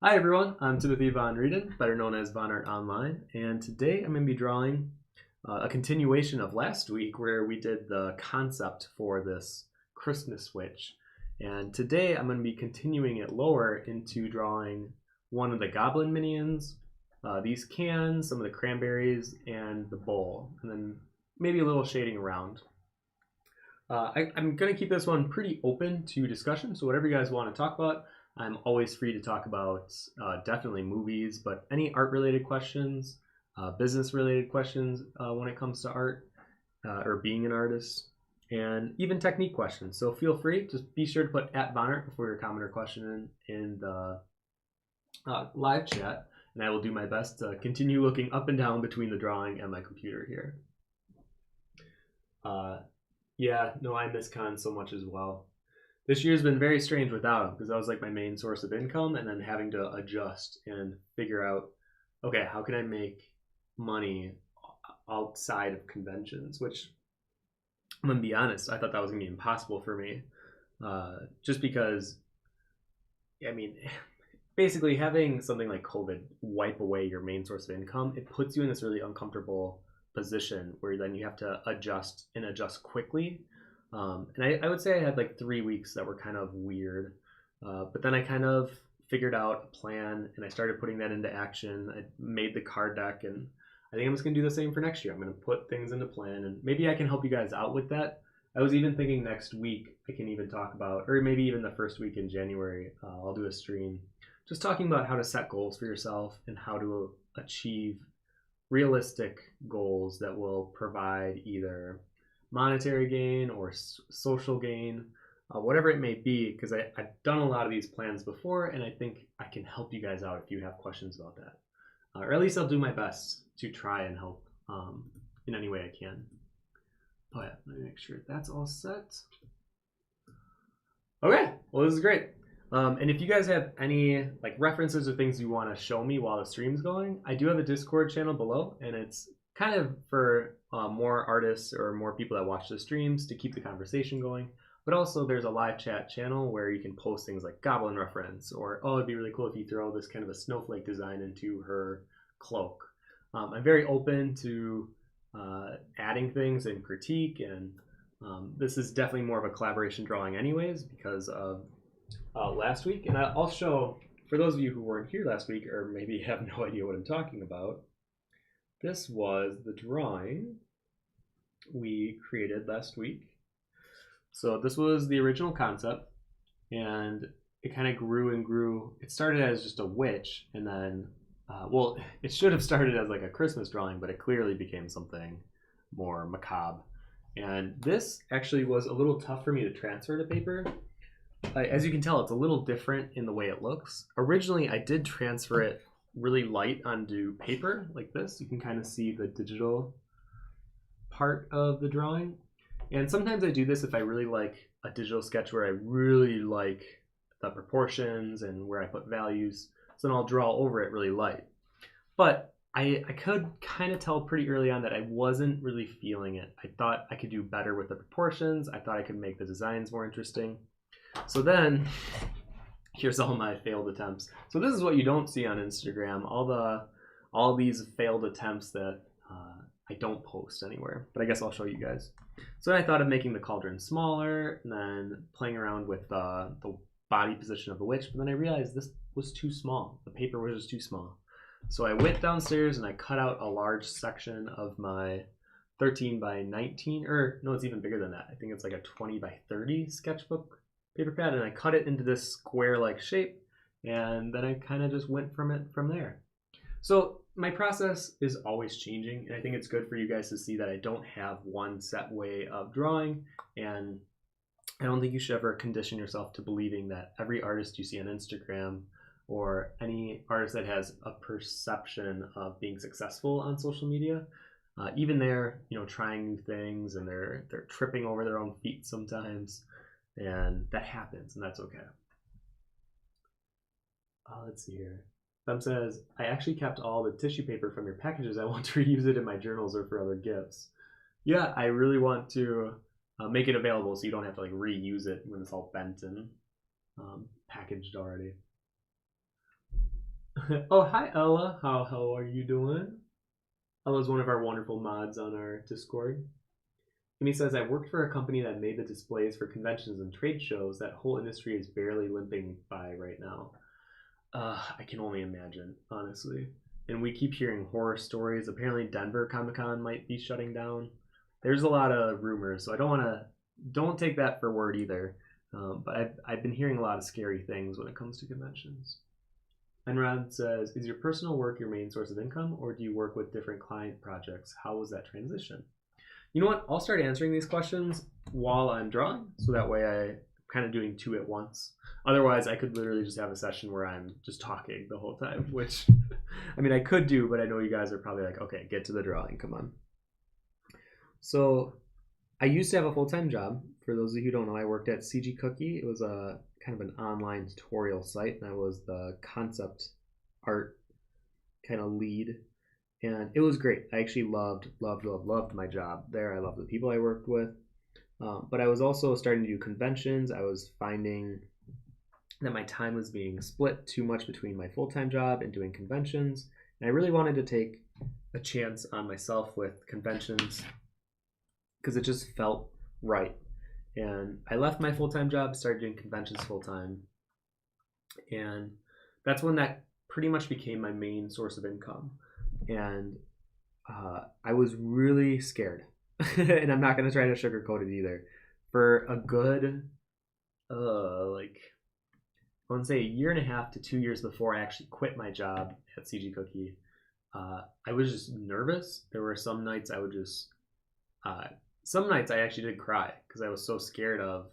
Hi everyone, I'm Timothy Von Rieden, better known as Von Art Online, and today I'm going to be drawing a continuation of last week where we did the concept for this Christmas switch. And today I'm going to be continuing it lower into drawing one of the Goblin minions, these cans, some of the cranberries, and the bowl, and then maybe a little shading around. I'm going to keep this one pretty open to discussion, so whatever you guys want to talk about, I'm always free to talk about definitely movies, but any art-related questions, business-related questions when it comes to art or being an artist, and even technique questions. So feel free, just be sure to put @VonArt before your comment or question in the live chat, and I will do my best to continue looking up and down between the drawing and my computer here. Yeah, no, I miss Con so much as well. This year's been very strange without him because that was like my main source of income, and then having to adjust and figure out, okay, how can I make money outside of conventions, which I'm gonna be honest, I thought that was gonna be impossible for me, just because, I mean, basically having something like COVID wipe away your main source of income, it puts you in this really uncomfortable position where then you have to adjust and adjust quickly. And I would say I had like 3 weeks that were kind of weird, but then I kind of figured out a plan and I started putting that into action. I made the card deck, and I think I'm just gonna do the same for next year. I'm gonna put things into plan, and maybe I can help you guys out with that. I was even thinking next week I can even talk about, or maybe even the first week in January, I'll do a stream just talking about how to set goals for yourself and how to achieve realistic goals that will provide either monetary gain or social gain, whatever it may be, because I've done a lot of these plans before, and I think I can help you guys out if you have questions about that. Or at least I'll do my best to try and help in any way I can. Oh yeah, let me make sure that's all set. Okay, well this is great. And if you guys have any like references or things you want to show me while the stream's going, I do have a Discord channel below, and it's kind of for more artists or more people that watch the streams to keep the conversation going. But also there's a live chat channel where you can post things like Goblin reference, or oh, it'd be really cool if you throw this kind of a snowflake design into her cloak. I'm very open to adding things and critique, and this is definitely more of a collaboration drawing anyways because of last week. And I'll show, for those of you who weren't here last week or maybe have no idea what I'm talking about, this was the drawing we created last week. So this was the original concept, and it kind of grew and grew. It started as just a witch, and then, well, it should have started as like a Christmas drawing, but it clearly became something more macabre. And this actually was a little tough for me to transfer to paper. As you can tell, it's a little different in the way it looks. Originally, I did transfer it really light onto paper like this. You can kind of see the digital part of the drawing. And sometimes I do this if I really like a digital sketch where I really like the proportions and where I put values. So then I'll draw over it really light. But I could kind of tell pretty early on that I wasn't really feeling it. I thought I could do better with the proportions. I thought I could make the designs more interesting. So then, here's all my failed attempts. So this is what you don't see on Instagram, all these failed attempts that I don't post anywhere, but I guess I'll show you guys. So then I thought of making the cauldron smaller and then playing around with the body position of the witch, but then I realized this was too small. The paper was just too small. So I went downstairs and I cut out a large section of my 13 by 19, or no, it's even bigger than that. I think it's like a 20 by 30 sketchbook paper pad, and I cut it into this square-like shape, and then I kind of just went from there. So my process is always changing, and I think it's good for you guys to see that I don't have one set way of drawing, and I don't think you should ever condition yourself to believing that every artist you see on Instagram or any artist that has a perception of being successful on social media, even they're trying new things, and they're tripping over their own feet sometimes. And that happens, and that's okay. Let's see here. Them says, I actually kept all the tissue paper from your packages. I want to reuse it in my journals or for other gifts. Yeah, I really want to make it available so you don't have to like reuse it when it's all bent and packaged already. Oh, hi Ella. How are you doing? Ella's one of our wonderful mods on our Discord. And he says, I worked for a company that made the displays for conventions and trade shows. That whole industry is barely limping by right now. I can only imagine, honestly. And we keep hearing horror stories. Apparently, Denver Comic Con might be shutting down. There's a lot of rumors, so I don't take that for word either. But I've been hearing a lot of scary things when it comes to conventions. Enrod says, is your personal work your main source of income, or do you work with different client projects? How was that transition? You know what? I'll start answering these questions while I'm drawing, so that way I'm kind of doing two at once. Otherwise, I could literally just have a session where I'm just talking the whole time, which, I mean, I could do, but I know you guys are probably like, okay, get to the drawing, come on. So I used to have a full-time job. For those of you who don't know, I worked at CG Cookie. It was a kind of an online tutorial site, and I was the concept art kind of lead. And it was great. I actually loved my job there. I loved the people I worked with. But I was also starting to do conventions. I was finding that my time was being split too much between my full-time job and doing conventions. And I really wanted to take a chance on myself with conventions because it just felt right. And I left my full-time job, started doing conventions full-time. And that's when that pretty much became my main source of income. And I was really scared. And I'm not going to try to sugarcoat it either. For a good, like, I want to say a year and a half to 2 years before I actually quit my job at CG Cookie, I was just nervous. There were some nights I would just, some nights I actually did cry because I was so scared of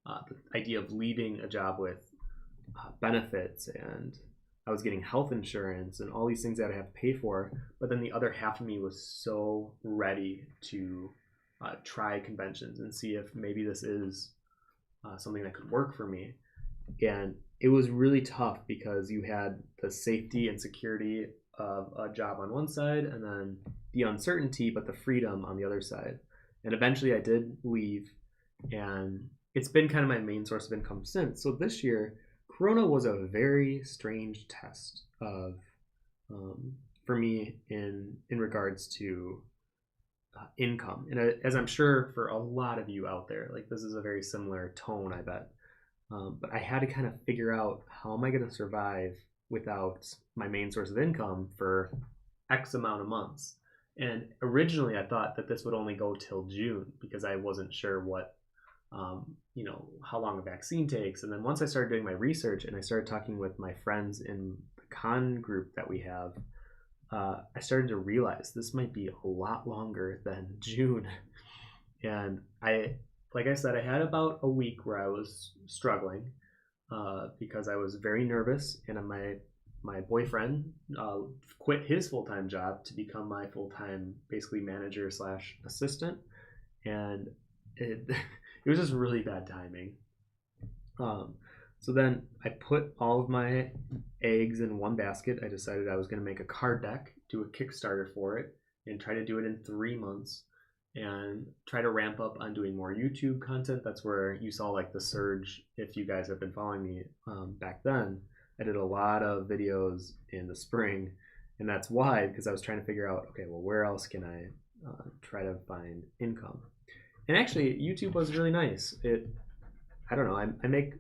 the idea of leaving a job with benefits, and I was getting health insurance and all these things that I have to pay for. But then the other half of me was so ready to try conventions and see if maybe this is something that could work for me. And it was really tough because you had the safety and security of a job on one side and then the uncertainty but the freedom on the other side. And eventually I did leave, and it's been kind of my main source of income since. So this year, Corona was a very strange test of for me in regards to income. And as I'm sure for a lot of you out there, like this is a very similar tone, I bet. But I had to kind of figure out, how am I going to survive without my main source of income for X amount of months? And originally I thought that this would only go till June because I wasn't sure what, how long a vaccine takes. And then once I started doing my research and I started talking with my friends in the con group that we have, I started to realize this might be a lot longer than June. And like I said, I had about a week where I was struggling because I was very nervous, and my boyfriend quit his full-time job to become my full-time, basically, manager / assistant, and it was just really bad timing. So then I put all of my eggs in one basket. I decided I was going to make a card deck, do a Kickstarter for it, and try to do it in 3 months, and try to ramp up on doing more YouTube content. That's where you saw like the surge. If you guys have been following me back then, I did a lot of videos in the spring, and that's why, because I was trying to figure out, okay, well, where else can I try to find income? And actually, YouTube was really nice. I don't know, I make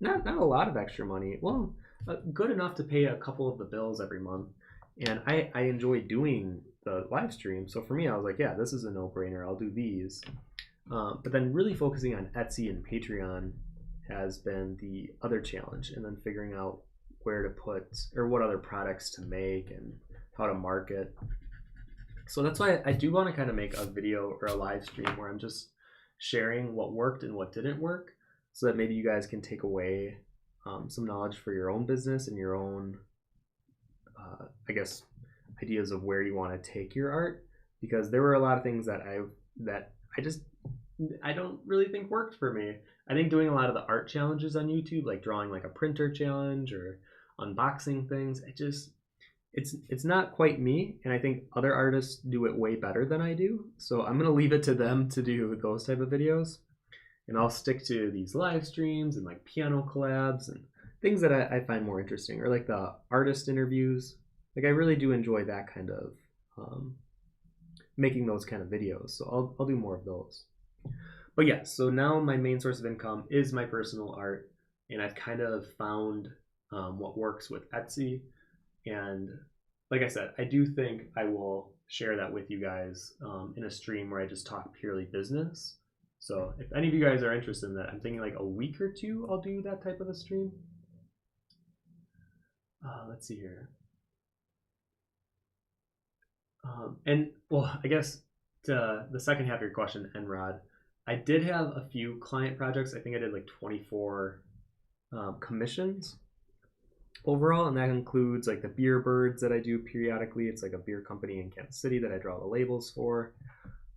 not a lot of extra money. Well, good enough to pay a couple of the bills every month. And I enjoy doing the live stream. So for me, I was like, yeah, this is a no-brainer. I'll do these. But then really focusing on Etsy and Patreon has been the other challenge. And then figuring out where to put, or what other products to make and how to market. So that's why I do want to kind of make a video or a live stream where I'm just sharing what worked and what didn't work, so that maybe you guys can take away some knowledge for your own business and your own, I guess, ideas of where you want to take your art. Because there were a lot of things that I don't really think worked for me. I think doing a lot of the art challenges on YouTube, like drawing like a printer challenge or unboxing things, it's not quite me, and I think other artists do it way better than I do. So I'm gonna leave it to them to do those type of videos, and I'll stick to these live streams and like piano collabs and things that I find more interesting, or like the artist interviews. Like I really do enjoy that kind of making those kind of videos. So I'll do more of those. But yeah, so now my main source of income is my personal art, and I've kind of found what works with Etsy. And like I said, I do think I will share that with you guys in a stream where I just talk purely business. So if any of you guys are interested in that, I'm thinking like a week or two I'll do that type of a stream. Let's see here. And well, I guess to the second half of your question, Enrod, I did have a few client projects. I think I did like 24 commissions overall, and that includes like the beer birds that I do periodically. It's like a beer company in Kansas City that I draw the labels for.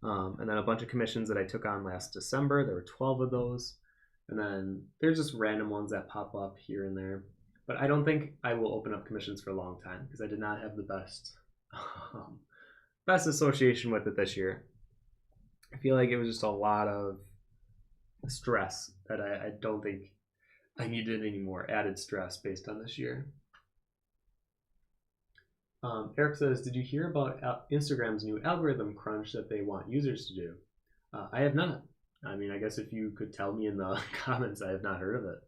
And then a bunch of commissions that I took on last December. There were 12 of those. And then there's just random ones that pop up here and there. But I don't think I will open up commissions for a long time because I did not have the best association with it this year. I feel like it was just a lot of stress that I don't think I needed any more added stress based on this year. Eric says, did you hear about Instagram's new algorithm crunch that they want users to do? I have not. I mean, I guess if you could tell me in the comments, I have not heard of it.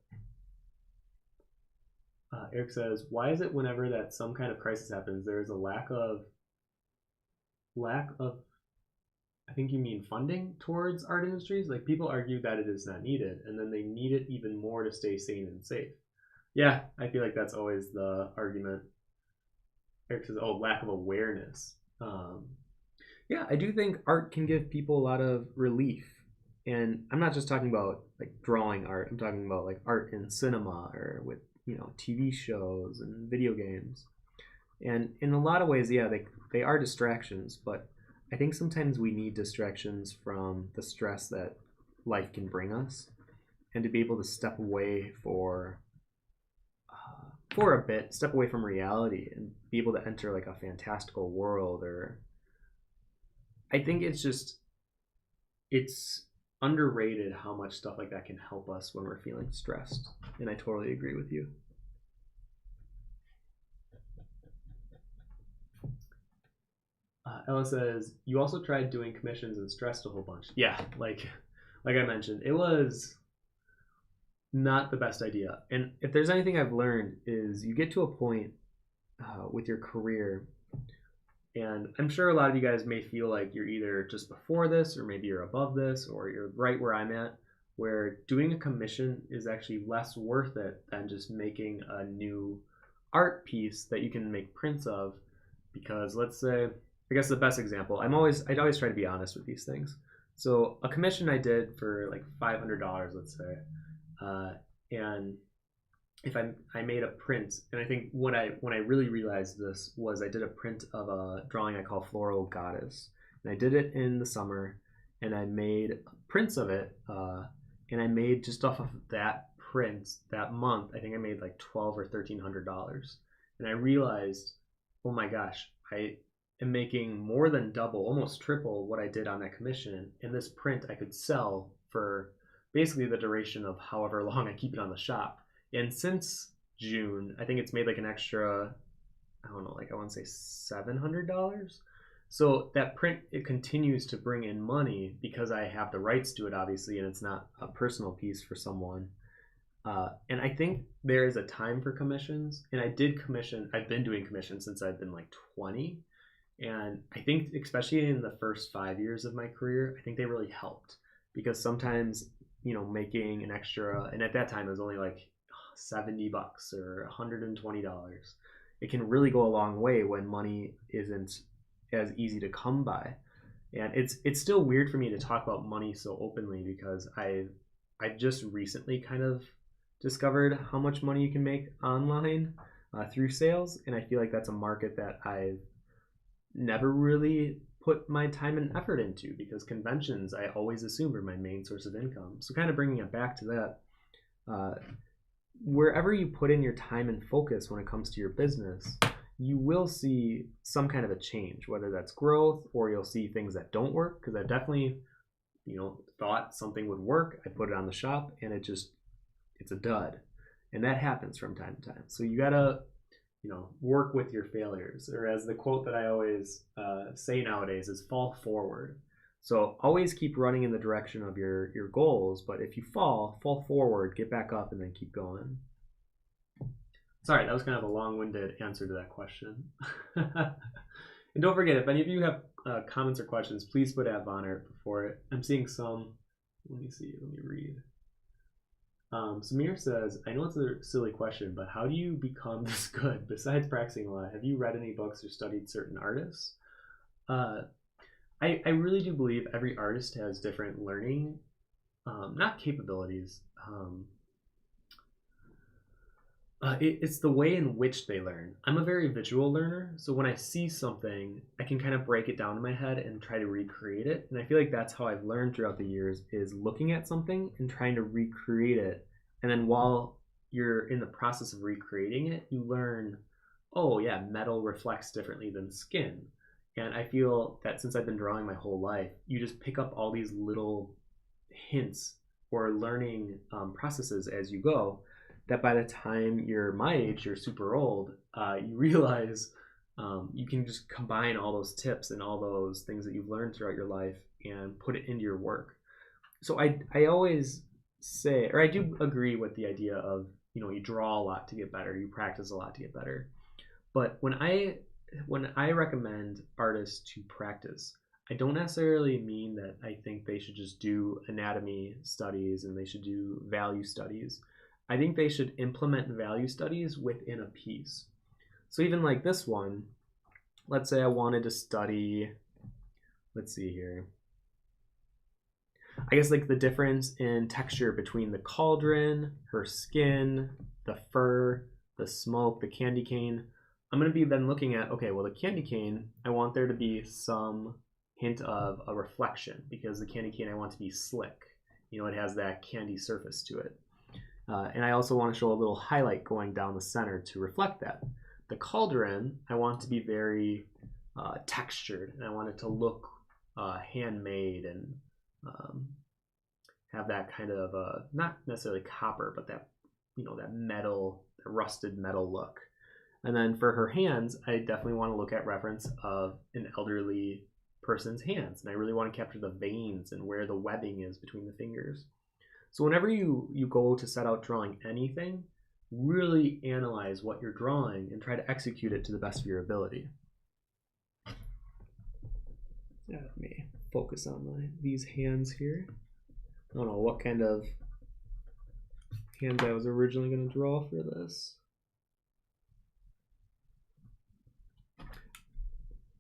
Eric says, why is it whenever that some kind of crisis happens, there is a lack of, I think you mean funding towards art industries? Like people argue that it is not needed, and then they need it even more to stay sane and safe. Yeah, I feel like that's always the argument. Eric says, oh, lack of awareness. Yeah, I do think art can give people a lot of relief. And I'm not just talking about like drawing art. I'm talking about like art in cinema or with, TV shows and video games. And in a lot of ways, yeah, they are distractions, but I think sometimes we need distractions from the stress that life can bring us, and to be able to step away for a bit, step away from reality and be able to enter like a fantastical world. Or I think it's underrated how much stuff like that can help us when we're feeling stressed. And I totally agree with you. Ella says, you also tried doing commissions and stressed a whole bunch. Yeah, like I mentioned, it was not the best idea. And if there's anything I've learned is you get to a point with your career, and I'm sure a lot of you guys may feel like you're either just before this or maybe you're above this or you're right where I'm at, where doing a commission is actually less worth it than just making a new art piece that you can make prints of. Because let's say, I guess the best example, I'd always try to be honest with these things. So a commission I did for like $500, let's say, and if I made a print, and I think when I really realized this was I did a print of a drawing I call Floral Goddess, and I did it in the summer, and I made prints of it, and I made just off of that print that month, I think I made like $1,200 or $1,300, and I realized, oh my gosh, I am making more than double, almost triple what I did on that commission, and this print I could sell for basically the duration of however long I keep it on the shop. And since June, I think it's made like an extra, I don't know, like I want to say $700. So that print, it continues to bring in money because I have the rights to it, obviously, and it's not a personal piece for someone. And I think there is a time for commissions. And I've been doing commissions since I've been like 20. And I think especially in the first 5 years of my career, I think they really helped because sometimes, making an extra, and at that time it was only like $70 or $120. It can really go a long way when money isn't as easy to come by. And it's still weird for me to talk about money so openly because I've just recently kind of discovered how much money you can make online through sales, and I feel like that's a market that I've never really put my time and effort into because conventions I always assumed were my main source of income. So kind of bringing it back to that, wherever you put in your time and focus when it comes to your business, you will see some kind of a change, whether that's growth or you'll see things that don't work. Because I definitely, thought something would work. I put it on the shop and it's a dud. and that happens from time to time. So you gotta, work with your failures, or as the quote that I always say nowadays is fall forward. So always keep running in the direction of your goals, but if you fall forward, get back up, and then keep going. Sorry, that was kind of a long-winded answer to that question. And don't forget, if any of you have comments or questions, please put @Vonner before it. I'm seeing some. Let me read. Samir says, I know it's a silly question, but how do you become this good? Besides practicing a lot, have you read any books or studied certain artists? I really do believe every artist has different learning, not capabilities. It's the way in which they learn. I'm a very visual learner, so when I see something, I can kind of break it down in my head and try to recreate it. And I feel like that's how I've learned throughout the years, is looking at something and trying to recreate it. And then while you're in the process of recreating it, you learn, oh yeah, metal reflects differently than skin. And I feel that since I've been drawing my whole life, you just pick up all these little hints or learning processes as you go, that by the time you're my age, you're super old, you realize you can just combine all those tips and all those things that you've learned throughout your life and put it into your work. So I always say, or I do agree with the idea of, you draw a lot to get better, you practice a lot to get better. But when I recommend artists to practice, I don't necessarily mean that I think they should just do anatomy studies and they should do value studies. I think they should implement value studies within a piece. So even like this one, let's say I wanted to study, let's see here, I guess like the difference in texture between the cauldron, her skin, the fur, the smoke, the candy cane. I'm going to be then looking at, okay, well, the candy cane, I want there to be some hint of a reflection, because the candy cane I want to be slick. It has that candy surface to it. And I also want to show a little highlight going down the center to reflect that. The cauldron, I want to be very textured, and I want it to look handmade and have that kind of, not necessarily copper, but that, that metal, that rusted metal look. And then for her hands, I definitely want to look at reference of an elderly person's hands. And I really want to capture the veins and where the webbing is between the fingers. So whenever you go to set out drawing anything, really analyze what you're drawing and try to execute it to the best of your ability. Let me focus on these hands here. I don't know what kind of hands I was originally going to draw for this.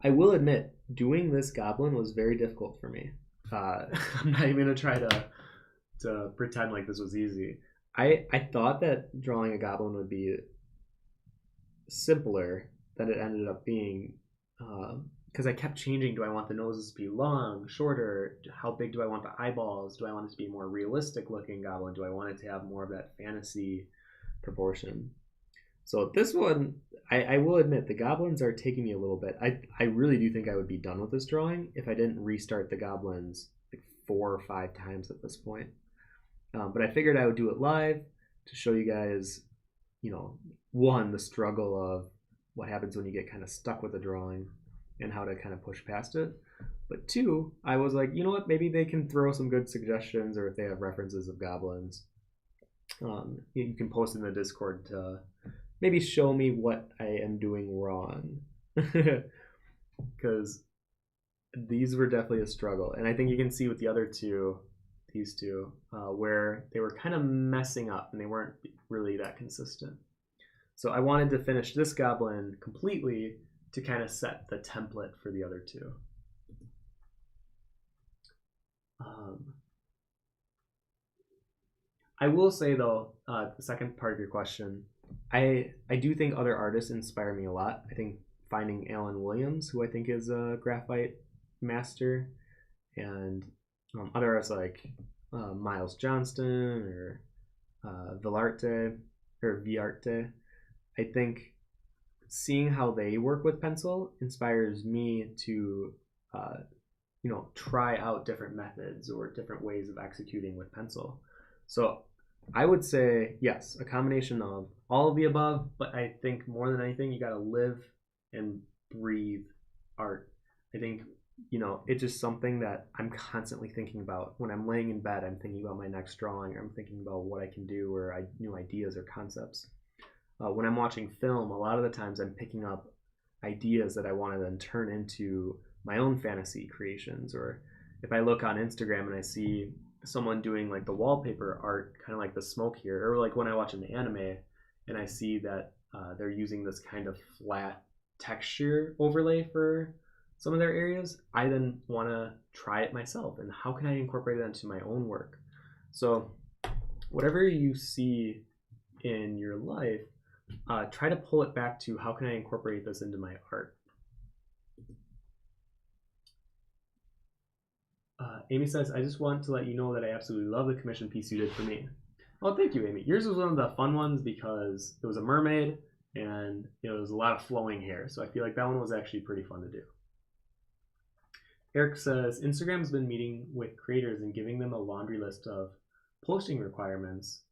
I will admit, doing this goblin was very difficult for me. I'm not even going to try to pretend like this was easy. I thought that drawing a goblin would be simpler than it ended up being, because I kept changing. Do I want the noses to be long, shorter? How big do I want the eyeballs? Do I want it to be a more realistic looking goblin? Do I want it to have more of that fantasy proportion? So this one, I will admit, the goblins are taking me a little bit. I really do think I would be done with this drawing if I didn't restart the goblins like 4 or 5 times at this point. But I figured I would do it live to show you guys, one, the struggle of what happens when you get kind of stuck with a drawing and how to kind of push past it. But 2, I was like, you know what, maybe they can throw some good suggestions, or if they have references of goblins, you can post in the Discord to maybe show me what I am doing wrong. Because these were definitely a struggle. And I think you can see with the other two, these two, where they were kind of messing up and they weren't really that consistent. So I wanted to finish this goblin completely to kind of set the template for the other two. I will say though, the second part of your question, I do think other artists inspire me a lot. I think finding Alan Williams, who I think is a graphite master, and other artists like Miles Johnston or Villarte or Viarte. I think seeing how they work with pencil inspires me to try out different methods or different ways of executing with pencil. So I would say yes, a combination of all of the above, but I think more than anything, you got to live and breathe art. I think, it's just something that I'm constantly thinking about. When I'm laying in bed, I'm thinking about my next drawing, or I'm thinking about what I can do, or new ideas or concepts. When I'm watching film, a lot of the times I'm picking up ideas that I want to then turn into my own fantasy creations. Or if I look on Instagram and I see someone doing like the wallpaper art, kind of like the smoke here, or like when I watch an anime and I see that they're using this kind of flat texture overlay for some of their areas, I then want to try it myself. And how can I incorporate that into my own work? So, whatever you see in your life, try to pull it back to how can I incorporate this into my art. Amy says, I just want to let you know that I absolutely love the commission piece you did for me. Oh, thank you, Amy. Yours was one of the fun ones because it was a mermaid and there was a lot of flowing hair. So I feel like that one was actually pretty fun to do. Eric says, Instagram's been meeting with creators and giving them a laundry list of posting requirements,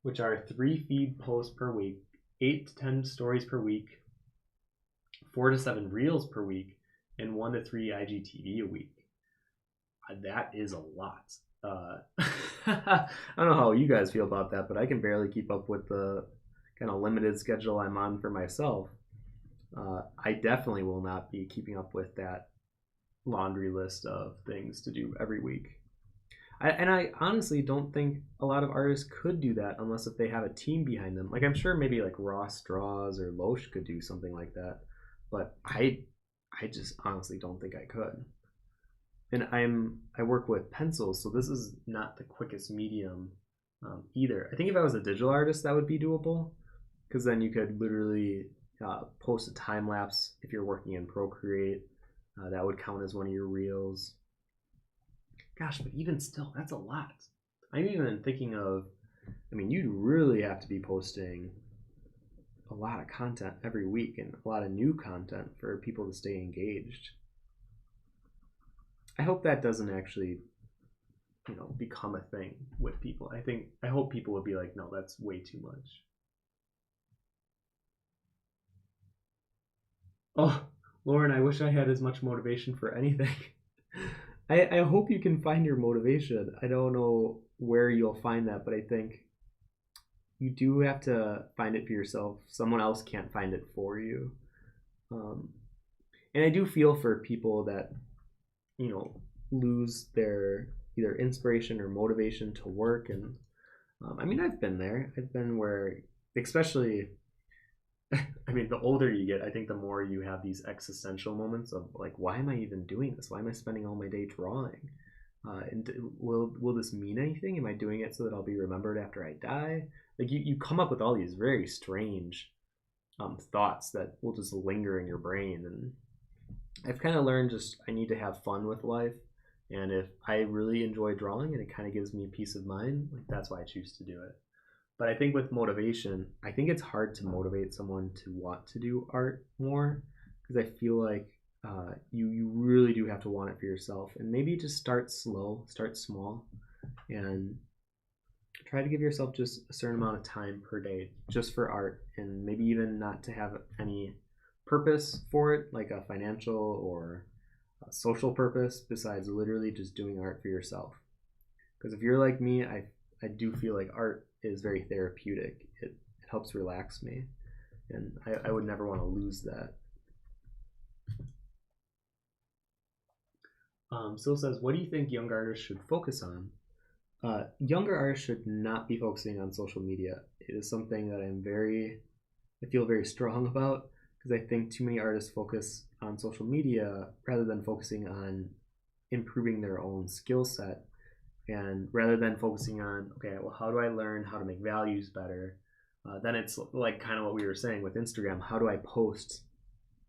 which are 3 feed posts per week, 8 to 10 stories per week, 4 to 7 reels per week, and 1 to 3 IGTV a week. That is a lot. I don't know how you guys feel about that, but I can barely keep up with the kind of limited schedule I'm on for myself. I definitely will not be keeping up with that laundry list of things to do every week. I honestly don't think a lot of artists could do that unless if they have a team behind them. Like I'm sure maybe like Raw Straws or Loesch could do something like that, but I just honestly don't think I could. And I work with pencils, so this is not the quickest medium either. I think if I was a digital artist, that would be doable, because then you could literally post a time lapse if you're working in Procreate. That would count as one of your reels. Gosh, but even still, that's a lot. I'm even thinking of, you'd really have to be posting a lot of content every week and a lot of new content for people to stay engaged. I hope that doesn't actually, become a thing with people. I hope people would be like, no, that's way too much. Oh, Lauren, I wish I had as much motivation for anything. I hope you can find your motivation. I don't know where you'll find that, but I think you do have to find it for yourself. Someone else can't find it for you. And I do feel for people that, lose their either inspiration or motivation to work. And I've been there. I've been where, especially, the older you get, I think the more you have these existential moments of like, why am I even doing this? Why am I spending all my day drawing? And will this mean anything? Am I doing it so that I'll be remembered after I die? Like you come up with all these very strange thoughts that will just linger in your brain. And I've kind of learned just I need to have fun with life. And if I really enjoy drawing and it kind of gives me peace of mind, like that's why I choose to do it. But I think with motivation, I think it's hard to motivate someone to want to do art more, because I feel like you really do have to want it for yourself. And maybe just start slow, start small, and try to give yourself just a certain amount of time per day just for art, and maybe even not to have any purpose for it, like a financial or a social purpose, besides literally just doing art for yourself. Because if you're like me, I do feel like art is very therapeutic. It helps relax me, and I would never want to lose that. Sil says, what do you think young artists should focus on? Younger artists should not be focusing on social media. It is something that I feel very strong about, because I think too many artists focus on social media rather than focusing on improving their own skill set. And rather than focusing on, okay, well, how do I learn how to make values better? Then it's like kind of what we were saying with Instagram. How do I post,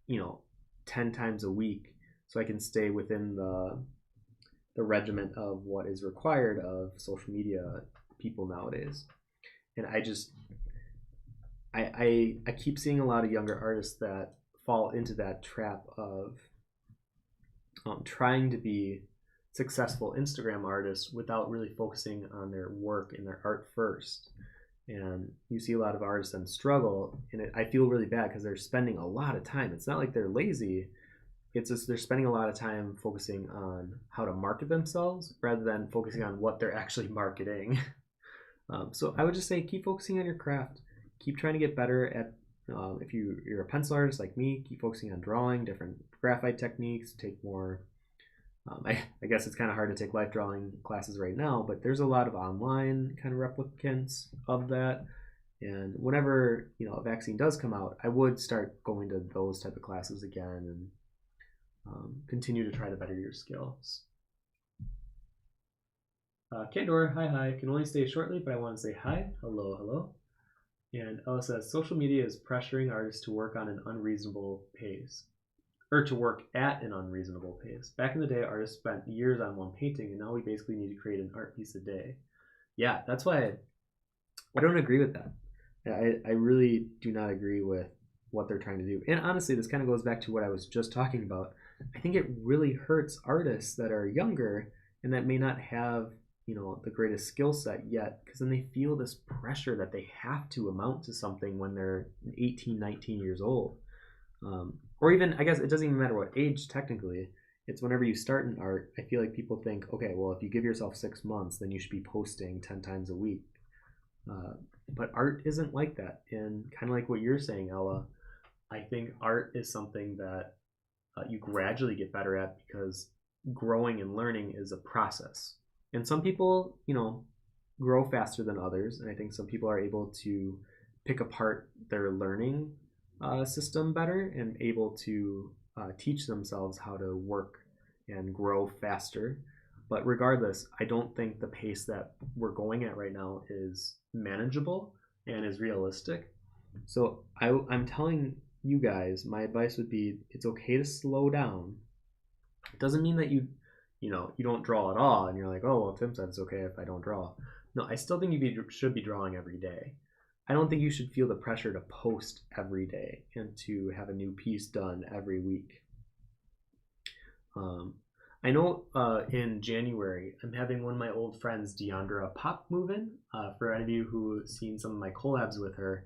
10 times a week so I can stay within the regiment of what is required of social media people nowadays? And I keep seeing a lot of younger artists that fall into that trap of trying to be successful Instagram artists without really focusing on their work and their art first. And you see a lot of artists then struggle, and I feel really bad because they're spending a lot of time. It's not like they're lazy. It's just they're spending a lot of time focusing on how to market themselves rather than focusing on what they're actually marketing. So I would just say keep focusing on your craft. Keep trying to get better at, if you're a pencil artist like me, keep focusing on drawing, different graphite techniques, take more. I guess it's kind of hard to take life drawing classes right now, but there's a lot of online kind of replicants of that. And whenever a vaccine does come out, I would start going to those type of classes again and continue to try to better your skills. Kendor, hi. Can only stay shortly, but I want to say hi. Hello. And Ella says, social media is pressuring artists to work on an unreasonable pace. Or to work at an unreasonable pace. Back in the day, artists spent years on one painting, and now we basically need to create an art piece a day. Yeah, that's why I don't agree with that. I really do not agree with what they're trying to do. And honestly, this kind of goes back to what I was just talking about. I think it really hurts artists that are younger and that may not have the greatest skill set yet, because then they feel this pressure that they have to amount to something when they're 18, 19 years old. Or even, I guess it doesn't even matter what age technically. It's whenever you start in art, I feel like people think, okay, well, if you give yourself 6 months, then you should be posting 10 times a week. But art isn't like that. And kind of like what you're saying, Ella, I think art is something that you gradually get better at, because growing and learning is a process. And some people, grow faster than others. And I think some people are able to pick apart their learning system better and able to teach themselves how to work and grow faster. But regardless, I don't think the pace that we're going at right now is manageable and is realistic. So I'm telling you guys, my advice would be, it's okay to slow down. It doesn't mean that you don't draw at all and you're like, oh, well, Tim said it's okay if I don't draw. No, I still think you should be drawing every day. I don't think you should feel the pressure to post every day and to have a new piece done every week. I know in January, I'm having one of my old friends, Deandra Pop, move in. For any of you who've seen some of my collabs with her,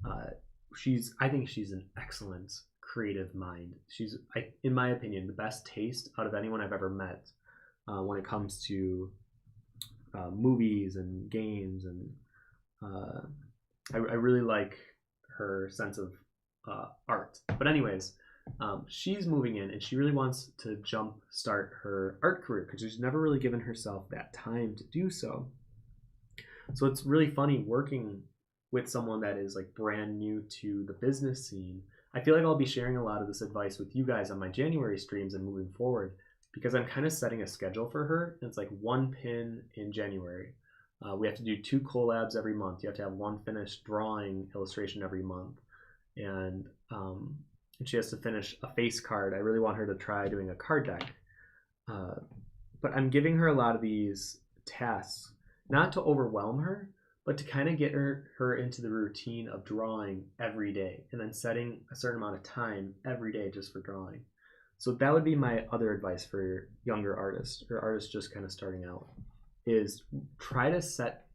I think she's an excellent creative mind. She's, in my opinion, the best taste out of anyone I've ever met when it comes to movies and games, and I really like her sense of art. But anyways, she's moving in and she really wants to jump start her art career because she's never really given herself that time to do so. So it's really funny working with someone that is like brand new to the business scene. I feel like I'll be sharing a lot of this advice with you guys on my January streams and moving forward, because I'm kind of setting a schedule for her. It's like one pin in January. We have to do 2 collabs every month. You have to have 1 finished drawing illustration every month. And she has to finish a face card. I really want her to try doing a card deck. But I'm giving her a lot of these tasks, not to overwhelm her, but to kind of get her into the routine of drawing every day and then setting a certain amount of time every day just for drawing. So that would be my other advice for younger artists or artists just kind of starting out, is try to set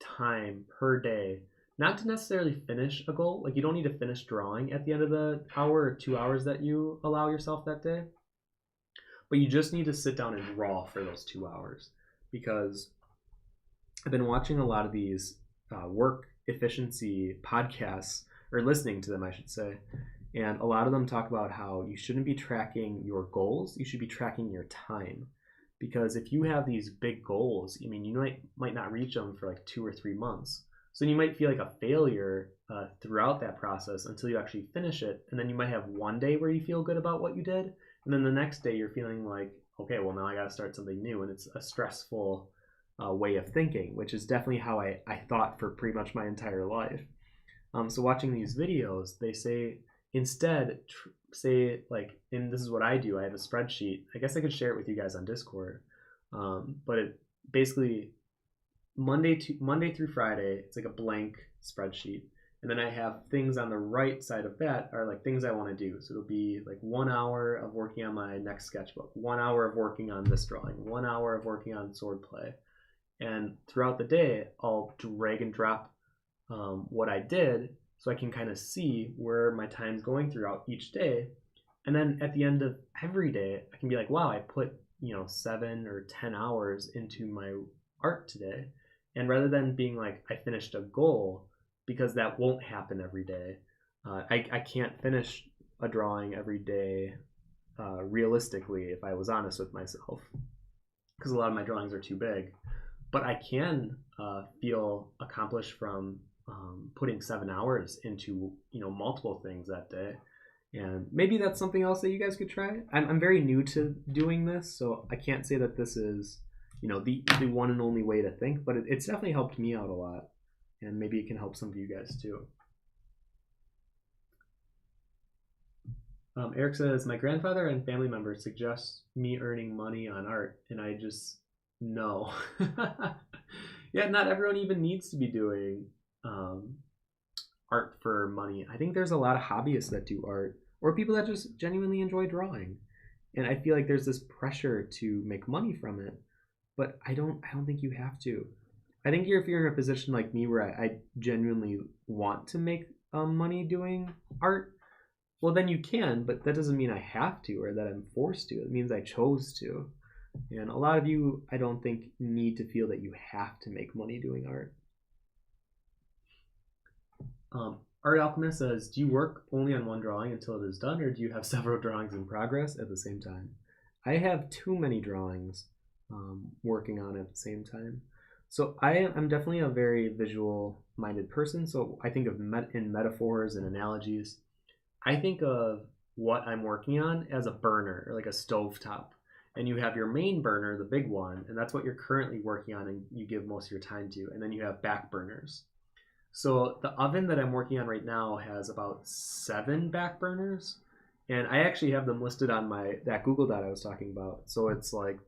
time per day, not to necessarily finish a goal. Like, you don't need to finish drawing at the end of the hour or 2 hours that you allow yourself that day, but you just need to sit down and draw for those 2 hours. Because I've been watching a lot of these work efficiency podcasts, or listening to them, I should say, and a lot of them talk about how you shouldn't be tracking your goals, you should be tracking your time. Because if you have these big goals, I mean, you might not reach them for like 2 or 3 months. So you might feel like a failure throughout that process until you actually finish it. And then you might have one day where you feel good about what you did. And then the next day you're feeling like, okay, well, now I got to start something new. And it's a stressful way of thinking, which is definitely how I thought for pretty much my entire life. So watching these videos, they say, instead, say like, and this is what I do, I have a spreadsheet. I guess I could share it with you guys on Discord. But it basically, Monday through Friday, it's like a blank spreadsheet. And then I have things on the right side of that are like things I want to do. So it'll be like 1 hour of working on my next sketchbook, 1 hour of working on this drawing, 1 hour of working on swordplay. And throughout the day, I'll drag and drop what I did so I can kind of see where my time's going throughout each day. And then at the end of every day, I can be like, wow, I put 7 or 10 hours into my art today. And rather than being like, I finished a goal, because that won't happen every day. I can't finish a drawing every day realistically, if I was honest with myself, because a lot of my drawings are too big. But I can feel accomplished from putting 7 hours into multiple things that day. And maybe that's something else that you guys could try. I'm very new to doing this, so I can't say that this is the one and only way to think, but it's definitely helped me out a lot. And maybe it can help some of you guys too. Eric says, my grandfather and family members suggest me earning money on art, and I just, no. Yeah, not everyone even needs to be doing art for money. I think there's a lot of hobbyists that do art, or people that just genuinely enjoy drawing. And I feel like there's this pressure to make money from it, but I don't think you have to. I think if you're in a position like me where I genuinely want to make money doing art, well, then you can, but that doesn't mean I have to or that I'm forced to. It means I chose to. And a lot of you, I don't think, need to feel that you have to make money doing art. Art Alchemist says, do you work only on one drawing until it is done, or do you have several drawings in progress at the same time? I have too many drawings working on at the same time. So I'm definitely a very visual-minded person, so I think of in metaphors and analogies. I think of what I'm working on as a burner, or like a stovetop. And you have your main burner, the big one, and that's what you're currently working on and you give most of your time to. And then you have back burners. So the oven that I'm working on right now has about 7 back burners. And I actually have them listed on that Google Doc I was talking about. So it's like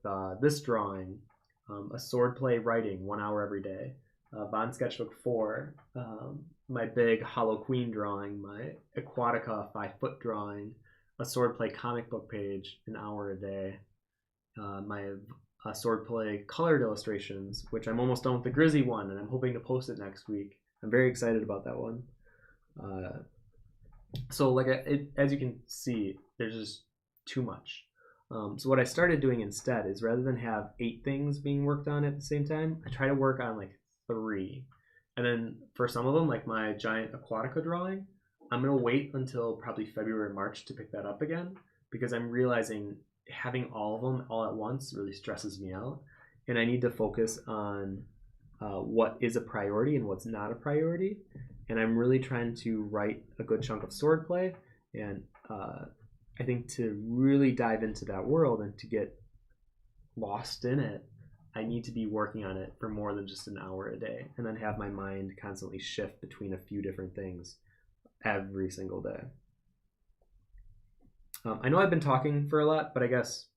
this drawing, a swordplay writing, 1 hour every day, Bond Sketchbook 4, my big Hollow Queen drawing, my Aquatica 5-foot drawing, a swordplay comic book page, 1 hour a day, my swordplay colored illustrations, which I'm almost done with the Grizzy one, and I'm hoping to post it next week. I'm very excited about that one. So as you can see, there's just too much. So what I started doing instead is, rather than have 8 things being worked on at the same time, I try to work on like 3. And then for some of them, like my giant Aquatica drawing, I'm going to wait until probably February or March to pick that up again, because I'm realizing having all of them all at once really stresses me out. And I need to focus on what is a priority and what's not a priority. And I'm really trying to write a good chunk of swordplay. And I think to really dive into that world and to get lost in it, I need to be working on it for more than just 1 hour a day, and then have my mind constantly shift between a few different things every single day. I know I've been talking for a lot, but I guess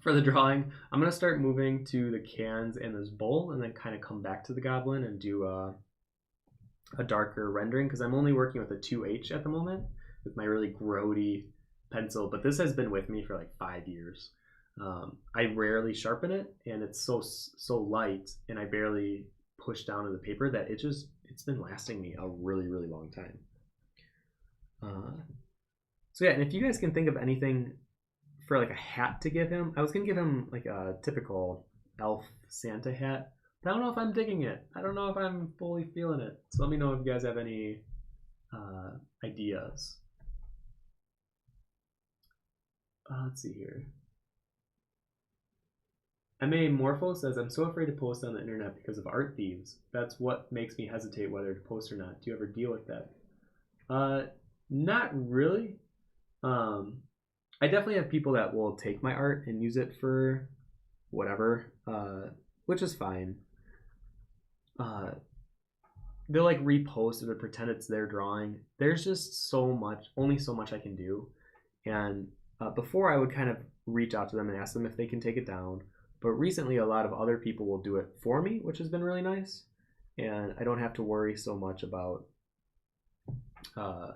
for the drawing, I'm going to start moving to the cans and this bowl, and then kind of come back to the goblin and do a darker rendering, because I'm only working with a 2H at the moment with my really grody pencil, but this has been with me for like 5 years. I rarely sharpen it, and it's so light, and I barely push down to the paper that it's been lasting me a really, really long time. So yeah, and if you guys can think of anything for like a hat to give him, I was gonna give him like a typical elf Santa hat, but I don't know if I'm digging it. I don't know if I'm fully feeling it. So let me know if you guys have any ideas. Let's see here. M.A. Morpho says, I'm so afraid to post on the internet because of art thieves. That's what makes me hesitate whether to post or not. Do you ever deal with that? Not really. I definitely have people that will take my art and use it for whatever, which is fine. They'll like repost it or pretend it's their drawing. There's just only so much I can do. And before I would kind of reach out to them and ask them if they can take it down. But recently a lot of other people will do it for me, which has been really nice. And I don't have to worry so much about kind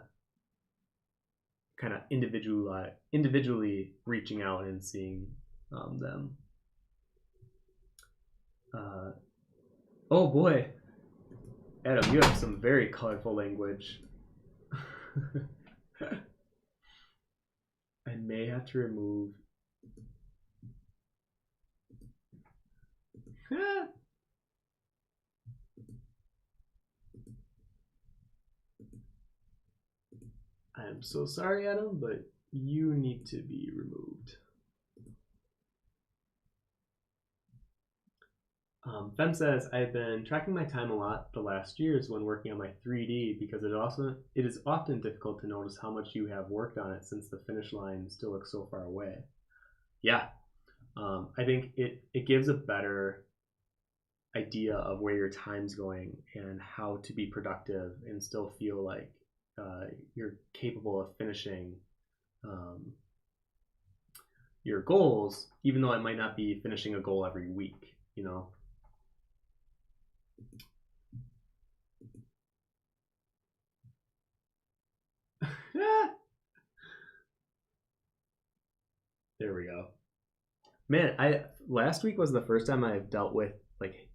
of individually reaching out and seeing them. Oh boy, Adam, you have some very colorful language. I may have to remove. I am so sorry, Adam, but you need to be removed. Fem says, I've been tracking my time a lot the last years when working on my 3D because it is often difficult to notice how much you have worked on it since the finish line still looks so far away. Yeah, I think it gives a better idea of where your time's going and how to be productive and still feel like you're capable of finishing your goals, even though it might not be finishing a goal every week, you know? There we go. Man, last week was the first time I've dealt with like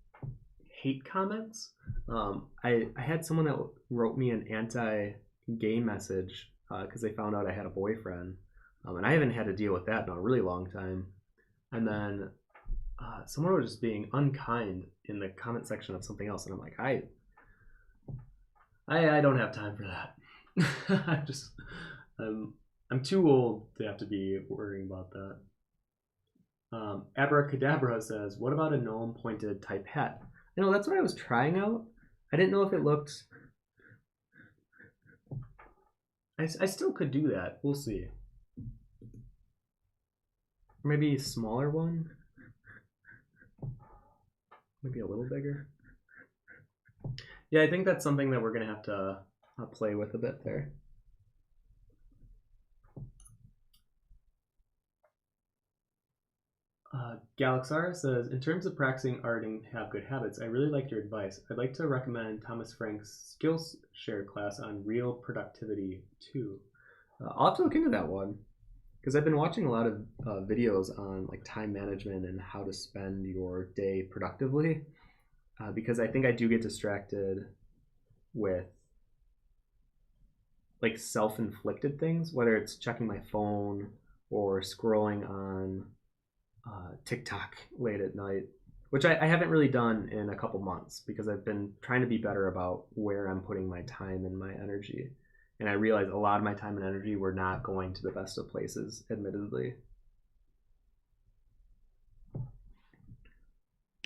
hate comments. I had someone that wrote me an anti-gay message because they found out I had a boyfriend, and I haven't had to deal with that in a really long time. And then someone was just being unkind in the comment section of something else, and I'm like, I don't have time for that. I'm too old to have to be worrying about that. Abracadabra says, what about a gnome pointed type hat? You know, that's what I was trying out. I didn't know if it looked... I still could do that. We'll see. Maybe a smaller one? Maybe a little bigger? Yeah, I think that's something that we're going to have to play with a bit there. Galaxara says, in terms of practicing art and have good habits, I really liked your advice. I'd like to recommend Thomas Frank's Skillshare class on real productivity too. I'll have to look into that one because I've been watching a lot of videos on like time management and how to spend your day productively because I think I do get distracted with like self-inflicted things, whether it's checking my phone or scrolling on TikTok late at night, which I haven't really done in a couple months because I've been trying to be better about where I'm putting my time and my energy. And I realized a lot of my time and energy were not going to the best of places, admittedly.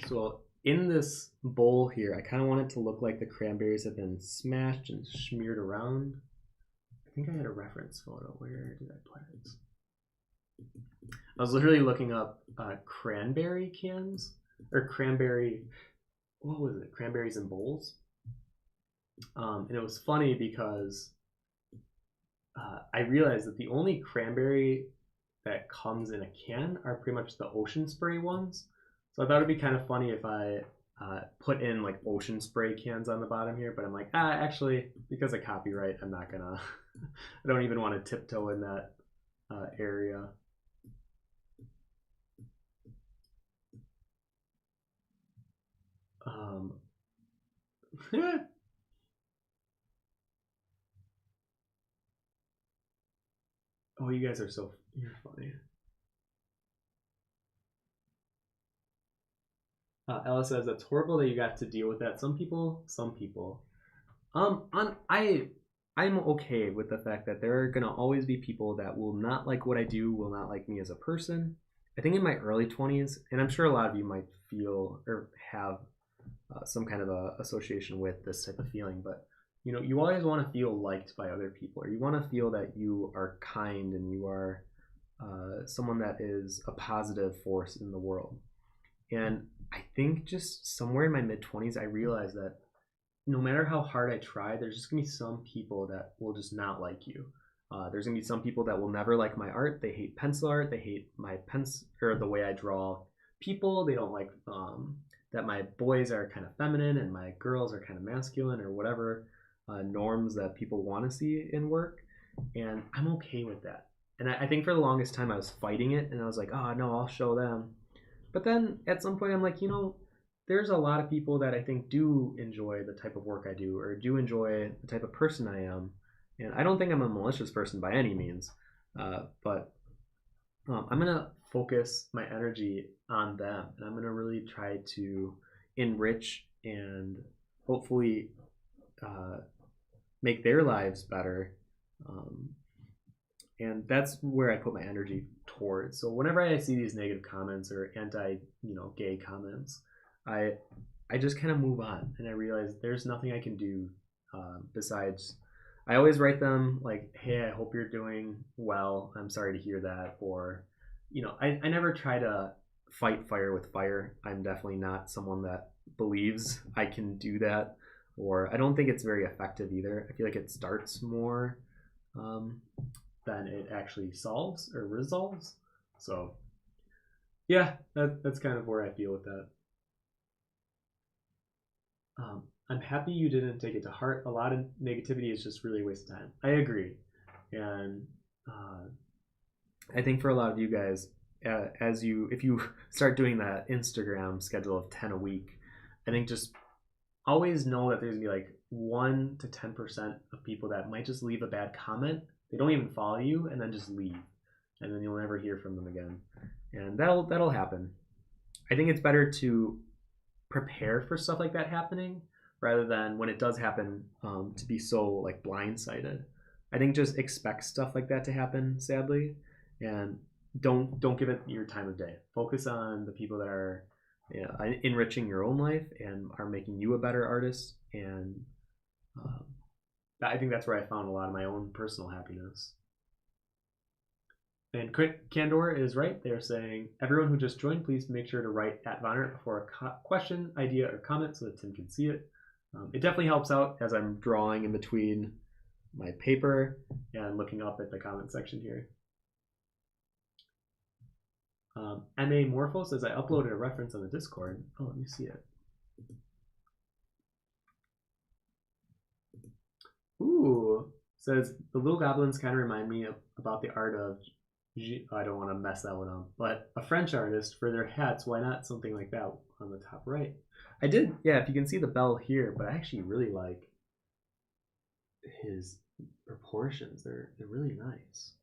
So in this bowl here, I kind of want it to look like the cranberries have been smashed and smeared around. I think I had a reference photo. Where did I put it? I was literally looking up cranberry cans or cranberry, what was it? Cranberries in bowls. And it was funny because I realized that the only cranberry that comes in a can are pretty much the Ocean Spray ones. So I thought it'd be kind of funny if I put in like Ocean Spray cans on the bottom here, but I'm like, actually, because of copyright, I'm not gonna, I don't even want to tiptoe in that area. Oh, you guys are you're funny. Ella says that's horrible that you got to deal with that. Some people. I'm okay with the fact that there are gonna always be people that will not like what I do, will not like me as a person. I think in my early 20s, and I'm sure a lot of you might feel or have some kind of a association with this type of feeling, but you know, you always want to feel liked by other people, or you want to feel that you are kind and you are someone that is a positive force in the world. And I think just somewhere in my mid 20s, I realized that no matter how hard I try, there's just gonna be some people that will just not like you. There's gonna be some people that will never like my art. They hate pencil art. They hate my pencil or the way I draw people. They don't like that my boys are kind of feminine and my girls are kind of masculine or whatever. norms that people want to see in work, and I'm okay with that. And I think for the longest time I was fighting it, and I was like, oh no, I'll show them. But then at some point I'm like, there's a lot of people that I think do enjoy the type of work I do, or do enjoy the type of person I am. And I don't think I'm a malicious person by any means, but I'm gonna focus my energy on them, and I'm gonna really try to enrich and hopefully make their lives better. And that's where I put my energy towards. So whenever I see these negative comments or anti-gay comments, I just kind of move on, and I realize there's nothing I can do besides. I always write them like, "Hey, I hope you're doing well. I'm sorry to hear that." Or, I never try to fight fire with fire. I'm definitely not someone that believes I can do that, or I don't think it's very effective either. I feel like it starts more than it actually solves or resolves. So, yeah, that's kind of where I feel with that. I'm happy you didn't take it to heart. A lot of negativity is just really a waste of time. I agree. And I think for a lot of you guys, if you start doing that Instagram schedule of 10 a week, I think just always know that there's gonna be like 1 to 10% of people that might just leave a bad comment. They don't even follow you and then just leave, and then you'll never hear from them again. And that'll happen. I think it's better to prepare for stuff like that happening rather than when it does happen to be so like blindsided. I think just expect stuff like that to happen, sadly, and don't give it your time of day. Focus on the people that are enriching your own life and are making you a better artist. And I think that's where I found a lot of my own personal happiness. And Candor is right. They're saying, everyone who just joined, please make sure to write @Vonert before a question, idea, or comment so that Tim can see it. It definitely helps out as I'm drawing in between my paper and looking up at the comment section here. MA Morpho says, I uploaded a reference on the Discord. Oh, let me see it. Ooh, says, the little goblins kind of remind me about the art of, I don't want to mess that one up, but a French artist for their hats. Why not something like that on the top right? I did, yeah, if you can see the bell here, but I actually really like his proportions. They're really nice.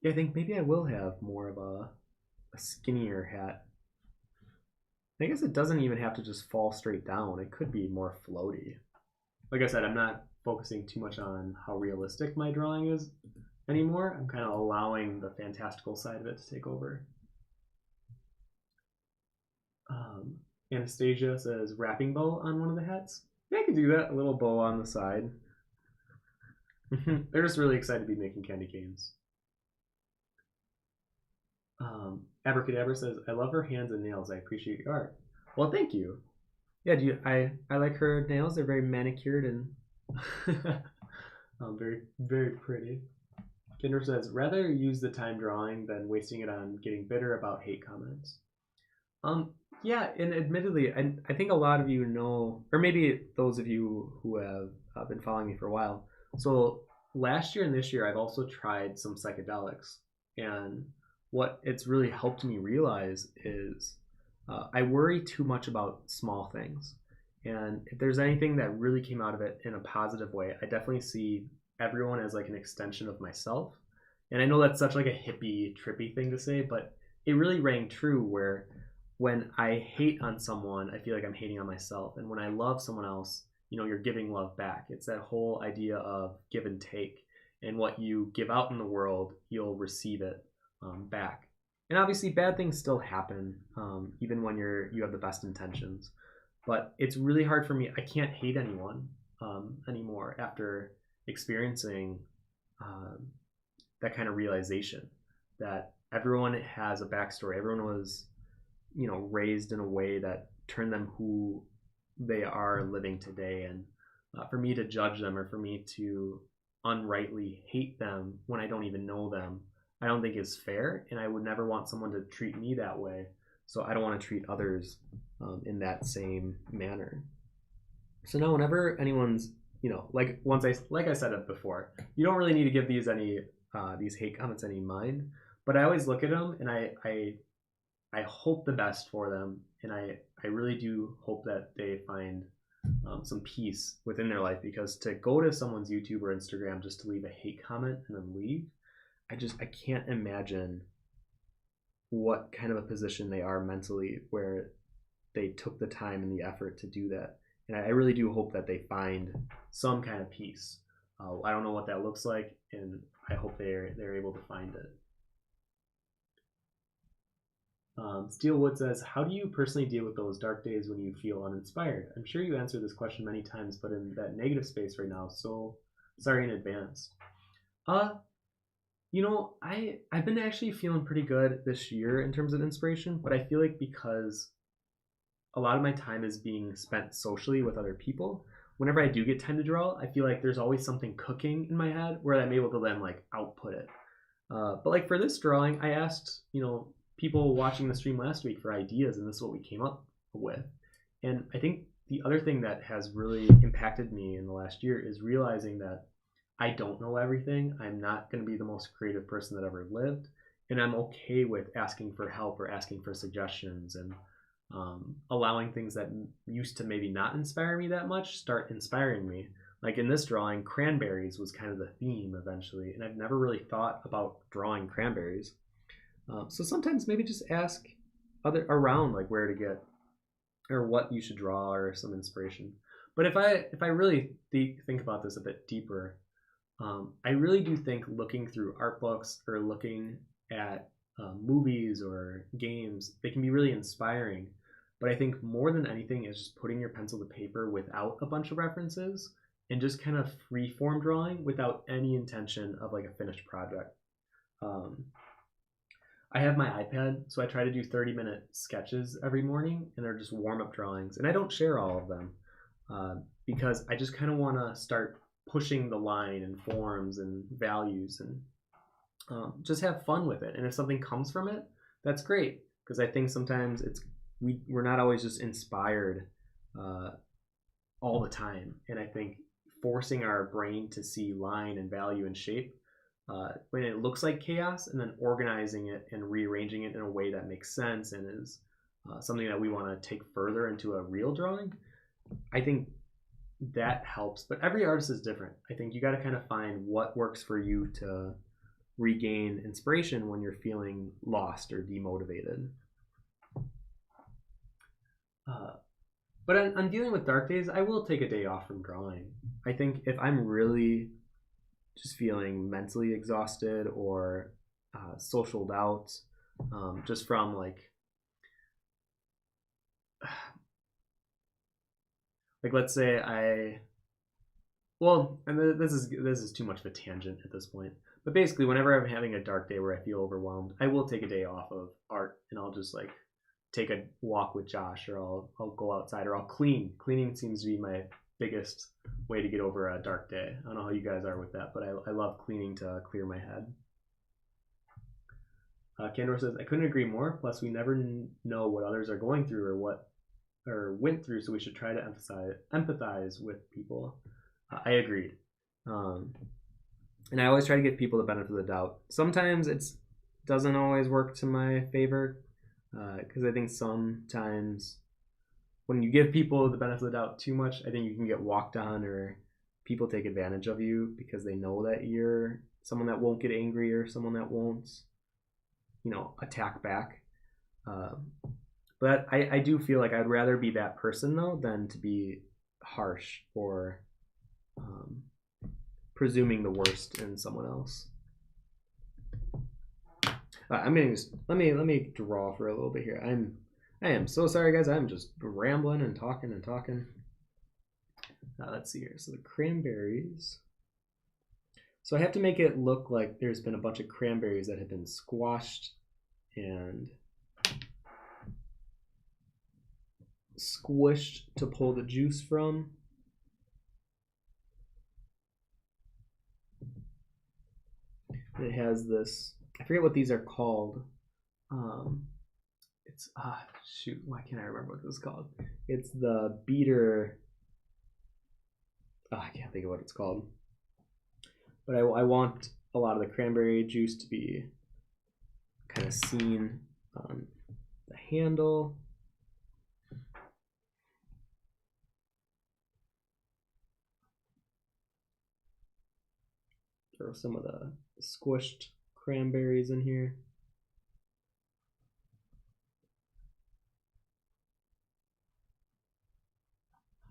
Yeah, I think maybe I will have more of a skinnier hat. I guess it doesn't even have to just fall straight down. It could be more floaty. Like I said, I'm not focusing too much on how realistic my drawing is anymore. I'm kind of allowing the fantastical side of it to take over. Anastasia says wrapping bow on one of the hats. Yeah, I could do that. A little bow on the side. They're just really excited to be making candy canes. Abracadabra says, I love her hands and nails. I appreciate your art. Well, thank you. Yeah, I like her nails. They're very manicured and very, very pretty. Kinder says, rather use the time drawing than wasting it on getting bitter about hate comments. Yeah, and admittedly, I think a lot of you know, or maybe those of you who have been following me for a while. So last year and this year, I've also tried some psychedelics, and what it's really helped me realize is I worry too much about small things. And if there's anything that really came out of it in a positive way, I definitely see everyone as like an extension of myself. And I know that's such like a hippie, trippy thing to say, but it really rang true where when I hate on someone, I feel like I'm hating on myself. And when I love someone else, you're giving love back. It's that whole idea of give and take. And what you give out in the world, you'll receive it back. And obviously bad things still happen, even when you have the best intentions. But it's really hard for me. I can't hate anyone anymore after experiencing that kind of realization that everyone has a backstory. Everyone was, raised in a way that turned them who they are living today. And for me to judge them or for me to unrightly hate them when I don't even know them, I don't think is fair. And I would never want someone to treat me that way. So I don't want to treat others in that same manner. So now whenever anyone's, like I said it before, you don't really need to give these hate comments any mind. But I always look at them and I hope the best for them, and I really do hope that they find some peace within their life, because to go to someone's YouTube or Instagram just to leave a hate comment and then leave, I can't imagine what kind of a position they are mentally where they took the time and the effort to do that. And I really do hope that they find some kind of peace. I don't know what that looks like, and I hope they're able to find it. Steelwood says, how do you personally deal with those dark days when you feel uninspired? I'm sure you answered this question many times, but in that negative space right now, so sorry in advance. I've been actually feeling pretty good this year in terms of inspiration, but I feel like because a lot of my time is being spent socially with other people, whenever I do get time to draw, I feel like there's always something cooking in my head where I'm able to then like output it. But like for this drawing, I asked, people watching the stream last week for ideas, and this is what we came up with. And I think the other thing that has really impacted me in the last year is realizing that I don't know everything. I'm not going to be the most creative person that ever lived, and I'm okay with asking for help or asking for suggestions, and allowing things that used to maybe not inspire me that much start inspiring me. Like in this drawing, cranberries was kind of the theme eventually, and I've never really thought about drawing cranberries. So sometimes maybe just ask other around like where to get or what you should draw or some inspiration. But if I really think about this a bit deeper, I really do think looking through art books or looking at movies or games, they can be really inspiring. But I think more than anything is just putting your pencil to paper without a bunch of references and just kind of free form drawing without any intention of like a finished project. I have my iPad, so I try to do 30-minute sketches every morning, and they're just warm-up drawings. And I don't share all of them because I just kind of want to start pushing the line and forms and values and just have fun with it. And if something comes from it, that's great, because I think sometimes we're not always just inspired all the time. And I think forcing our brain to see line and value and shape when it looks like chaos, and then organizing it and rearranging it in a way that makes sense and is something that we want to take further into a real drawing, I think that helps. But every artist is different. I think you got to kind of find what works for you to regain inspiration when you're feeling lost or demotivated. But on dealing with dark days, I will take a day off from drawing. I think if I'm really just feeling mentally exhausted or socialed out, just from like let's say and this is too much of a tangent at this point, but basically whenever I'm having a dark day where I feel overwhelmed, I will take a day off of art, and I'll just like take a walk with Josh, or I'll go outside, or I'll clean. Cleaning seems to be my biggest way to get over a dark day. I don't know how you guys are with that, but I love cleaning to clear my head. Candor says, I couldn't agree more. Plus, we never know what others are going through or went through, so we should try to empathize with people. I agreed. And I always try to give people the benefit of the doubt. Sometimes it doesn't always work to my favor, because I think sometimes when you give people the benefit of the doubt too much, I think you can get walked on, or people take advantage of you because they know that you're someone that won't get angry or someone that won't, attack back. But I do feel like I'd rather be that person, though, than to be harsh or presuming the worst in someone else. I'm gonna just let me draw for a little bit here. I am so sorry, guys. I'm just rambling and talking and talking. Let's see here. So the cranberries. So I have to make it look like there's been a bunch of cranberries that have been squashed and squished to pull the juice from. And it has this, I forget what these are called. It's shoot, why can't I remember what this is called? It's the beater. I can't think of what it's called, but I want a lot of the cranberry juice to be kind of seen on the handle. Throw some of the squished cranberries in here.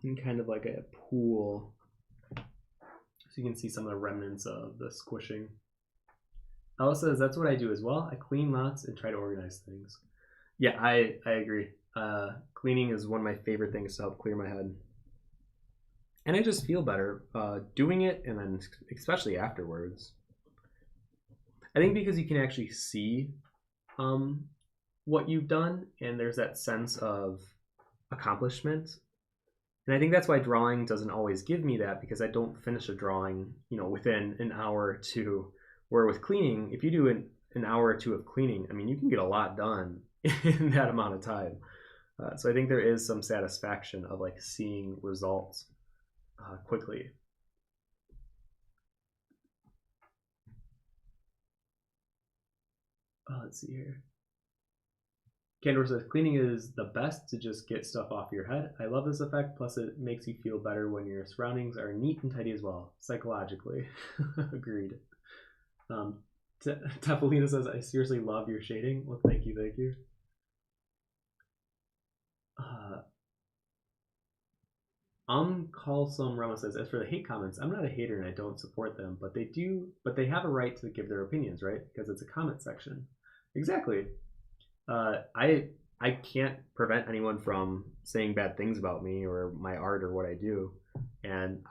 And kind of like a pool, so you can see some of the remnants of the squishing. Ella says that's what I do as well. I clean lots and try to organize things. Yeah, I agree. Cleaning is one of my favorite things to help clear my head, and I just feel better doing it, and then especially afterwards. I think because you can actually see what you've done, and there's that sense of accomplishment. And I think that's why drawing doesn't always give me that, because I don't finish a drawing, within an hour or two. Where with cleaning, if you do an hour or two of cleaning, I mean, you can get a lot done in that amount of time. So I think there is some satisfaction of like seeing results quickly. Let's see here. Candor says, cleaning is the best to just get stuff off your head. I love this effect, plus it makes you feel better when your surroundings are neat and tidy as well, psychologically. Agreed. Tefalina says, I seriously love your shading. Well, thank you, thank you. Uncallsome Rama says, as for the hate comments, I'm not a hater and I don't support them, but they have a right to give their opinions, right? Because it's a comment section. Exactly. I can't prevent anyone from saying bad things about me or my art or what I do, and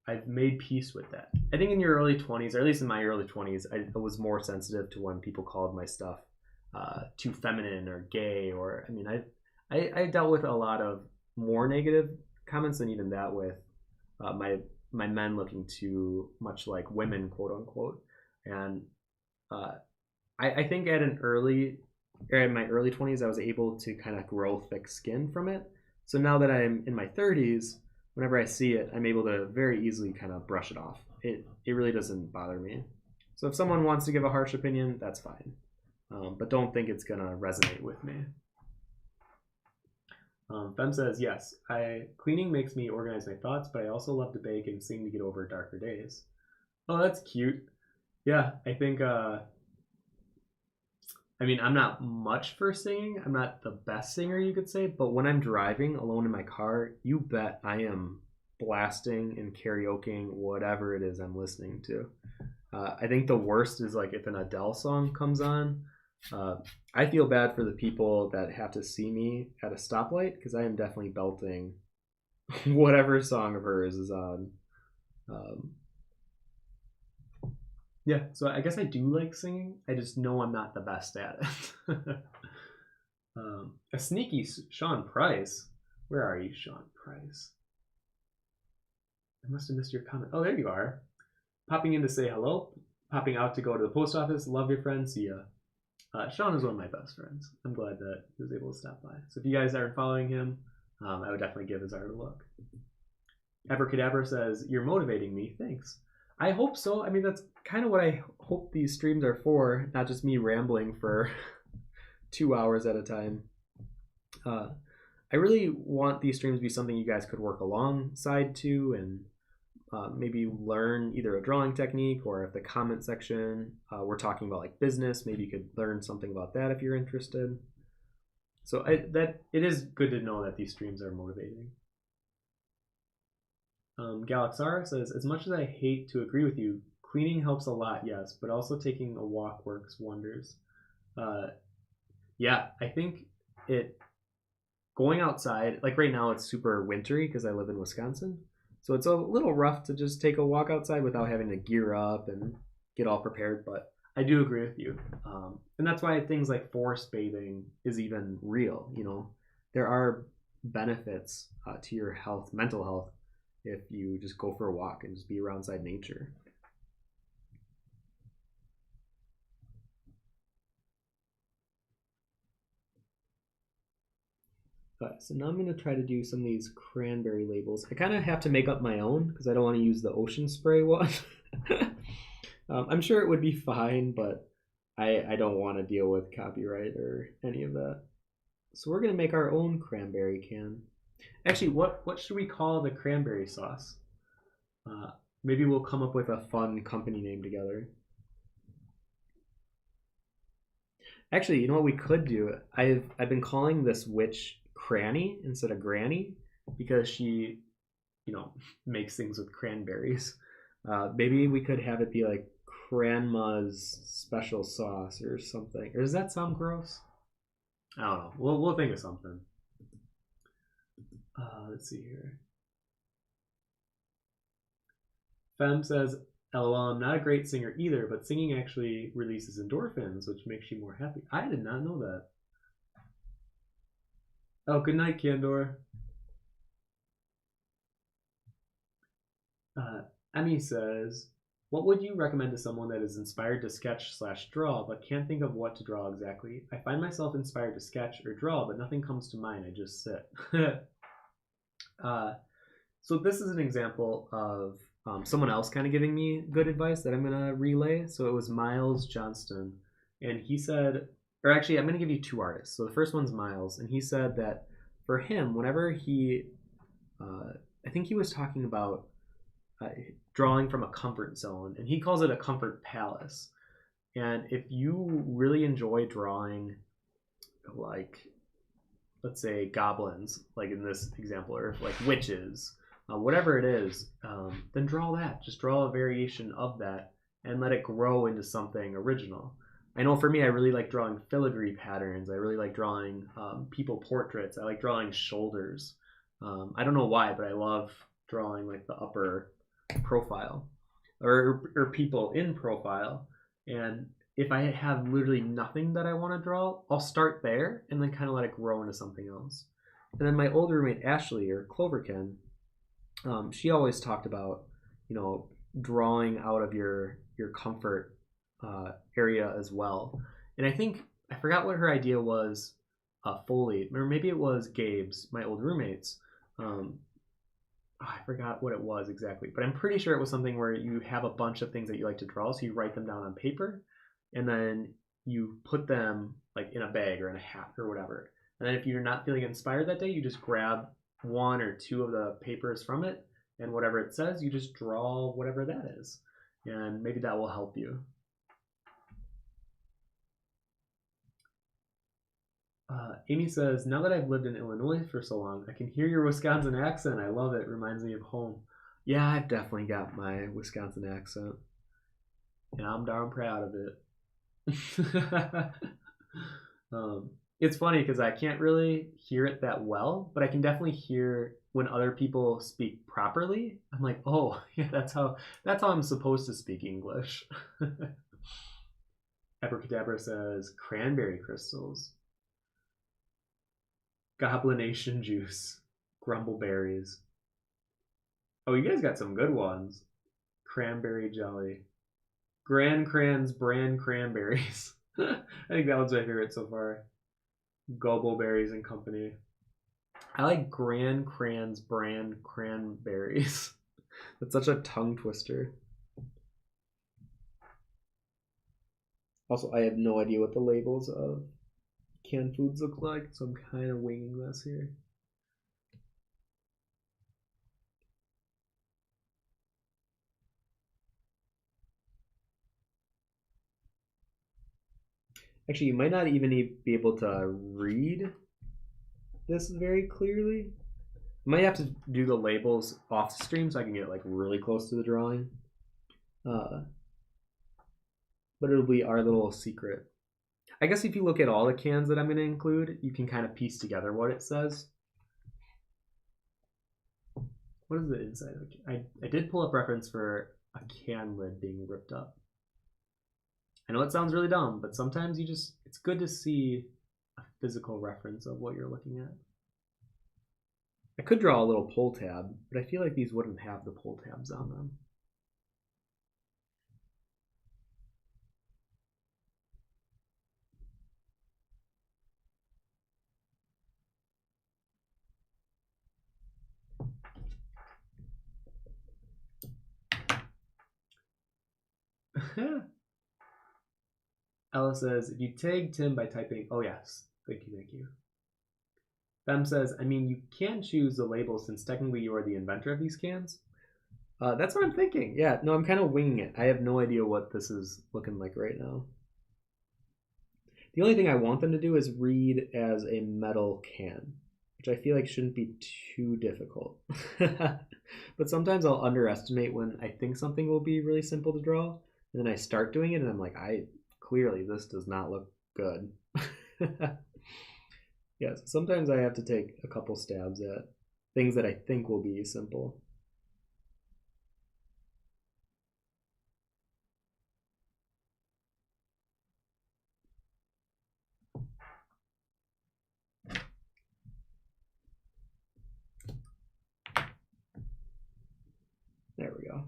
I've made peace with that. I think in your early 20s, or at least in my early 20s, I was more sensitive to when people called my stuff too feminine or gay, or I mean, I dealt with a lot of more negative comments than even that with my men looking too much like women, quote unquote, and I think in my early 20s, I was able to kind of grow thick skin from it. So now that I'm in my 30s, whenever I see it, I'm able to very easily kind of brush it off. It really doesn't bother me. So if someone wants to give a harsh opinion, that's fine. But don't think it's going to resonate with me. Fem says, yes, cleaning makes me organize my thoughts, but I also love to bake and sing to get over darker days. Oh, that's cute. Yeah, I think... I mean, I'm not much for singing. I'm not the best singer, you could say, but when I'm driving alone in my car, you bet I am blasting and karaokeing whatever it is I'm listening to. I think the worst is like if an Adele song comes on. I feel bad for the people that have to see me at a stoplight, because I am definitely belting whatever song of hers is on. Yeah, so I guess I do like singing. I just know I'm not the best at it. A sneaky Sean Price. Where are you, Sean Price? I must have missed your comment. Oh, there you are. Popping in to say hello. Popping out to go to the post office. Love your friend. See ya. Sean is one of my best friends. I'm glad that he was able to stop by. So if you guys aren't following him, I would definitely give his art a look. Abracadabra says, you're motivating me. Thanks. I hope so. I mean, that's kind of what I hope these streams are for, not just me rambling for 2 hours at a time. I really want these streams to be something you guys could work alongside to, and maybe learn either a drawing technique, or if the comment section we're talking about like business, maybe you could learn something about that if you're interested. So it is good to know that these streams are motivating. Galaxara says, as much as I hate to agree with you, cleaning helps a lot, yes, but also taking a walk works wonders. Yeah, I think going outside, like right now it's super wintry because I live in Wisconsin, so it's a little rough to just take a walk outside without having to gear up and get all prepared, but I do agree with you. And that's why things like forest bathing is even real. There are benefits to your health, mental health, if you just go for a walk and just be around inside nature. So now I'm going to try to do some of these cranberry labels. I kind of have to make up my own because I don't want to use the ocean spray one. I'm sure it would be fine, but I don't want to deal with copyright or any of that. So we're going to make our own cranberry can. Actually, what should we call the cranberry sauce? Maybe we'll come up with a fun company name together. Actually, you know what we could do? I've been calling this witch Cranny instead of Granny because she, you know, makes things with cranberries. Maybe we could have it be like Cranma's special sauce or something. Or does that sound gross? I don't know. We'll think of something. Let's see here. Fem says, LOL, I'm not a great singer either, but singing actually releases endorphins, which makes you more happy. I did not know that. Oh, good night, Candor. Emmy says, what would you recommend to someone that is inspired to sketch/draw but can't think of what to draw exactly? I find myself inspired to sketch or draw, but nothing comes to mind. I just sit. So this is an example of someone else kind of giving me good advice that I'm going to relay. So it was Miles Johnston. And he said, or actually, I'm going to give you two artists. So the first one's Miles. And he said that for him, whenever he, I think he was talking about drawing from a comfort zone. And he calls it a comfort palace. And if you really enjoy drawing, like, let's say goblins, like in this example, or like witches, whatever it is, then draw that. Just draw a variation of that and let it grow into something original. I know for me, I really like drawing filigree patterns. I really like drawing people portraits. I like drawing shoulders. I don't know why, but I love drawing like the upper profile or people in profile. And if I have literally nothing that I want to draw, I'll start there and then kind of let it grow into something else. And then my old roommate Ashley, or Cloverkin, she always talked about, you know, drawing out of your comfort area as well. And I think I forgot what her idea was. Foley, or maybe it was Gabe's, my old roommate's. I forgot what it was exactly, but I'm pretty sure it was something where you have a bunch of things that you like to draw, so you write them down on paper, and then you put them like in a bag or in a hat or whatever. And then if you're not feeling inspired that day, you just grab one or two of the papers from it, and whatever it says, you just draw whatever that is. And maybe that will help you. Amy says, now that I've lived in Illinois for so long, I can hear your Wisconsin accent. I love it. Reminds me of home. Yeah, I've definitely got my Wisconsin accent. And I'm darn proud of it. It's funny because I can't really hear it that well, but I can definitely hear when other people speak properly. I'm like, oh, yeah, that's how I'm supposed to speak English. Abracadabra says, cranberry crystals. Goblination juice. Grumbleberries. Oh, you guys got some good ones. Cranberry jelly. Grand Cran's brand cranberries. I think that one's my favorite so far. Gobbleberries and Company. I like Grand Cran's brand cranberries. That's such a tongue twister. Also, I have no idea what the labels of canned foods look like, so I'm kind of winging this here. Actually, you might not even be able to read this very clearly. I might have to do the labels off the stream so I can get like really close to the drawing. But it'll be our little secret. I guess if you look at all the cans that I'm going to include, you can kind of piece together what it says. What is the inside of a can? I did pull up reference for a can lid being ripped up. I know it sounds really dumb, but sometimes it's good to see a physical reference of what you're looking at. I could draw a little pull tab, but I feel like these wouldn't have the pull tabs on them. Ella says, if you tag Tim by typing, oh yes, thank you. Bem says, I mean, you can choose the label since technically you are the inventor of these cans. That's what I'm thinking. Yeah, no, I'm kind of winging it. I have no idea what this is looking like right now. The only thing I want them to do is read as a metal can, which I feel like shouldn't be too difficult. But sometimes I'll underestimate when I think something will be really simple to draw, and then I start doing it and I'm like, clearly this does not look good. Yes, sometimes I have to take a couple stabs at things that I think will be simple. There we go.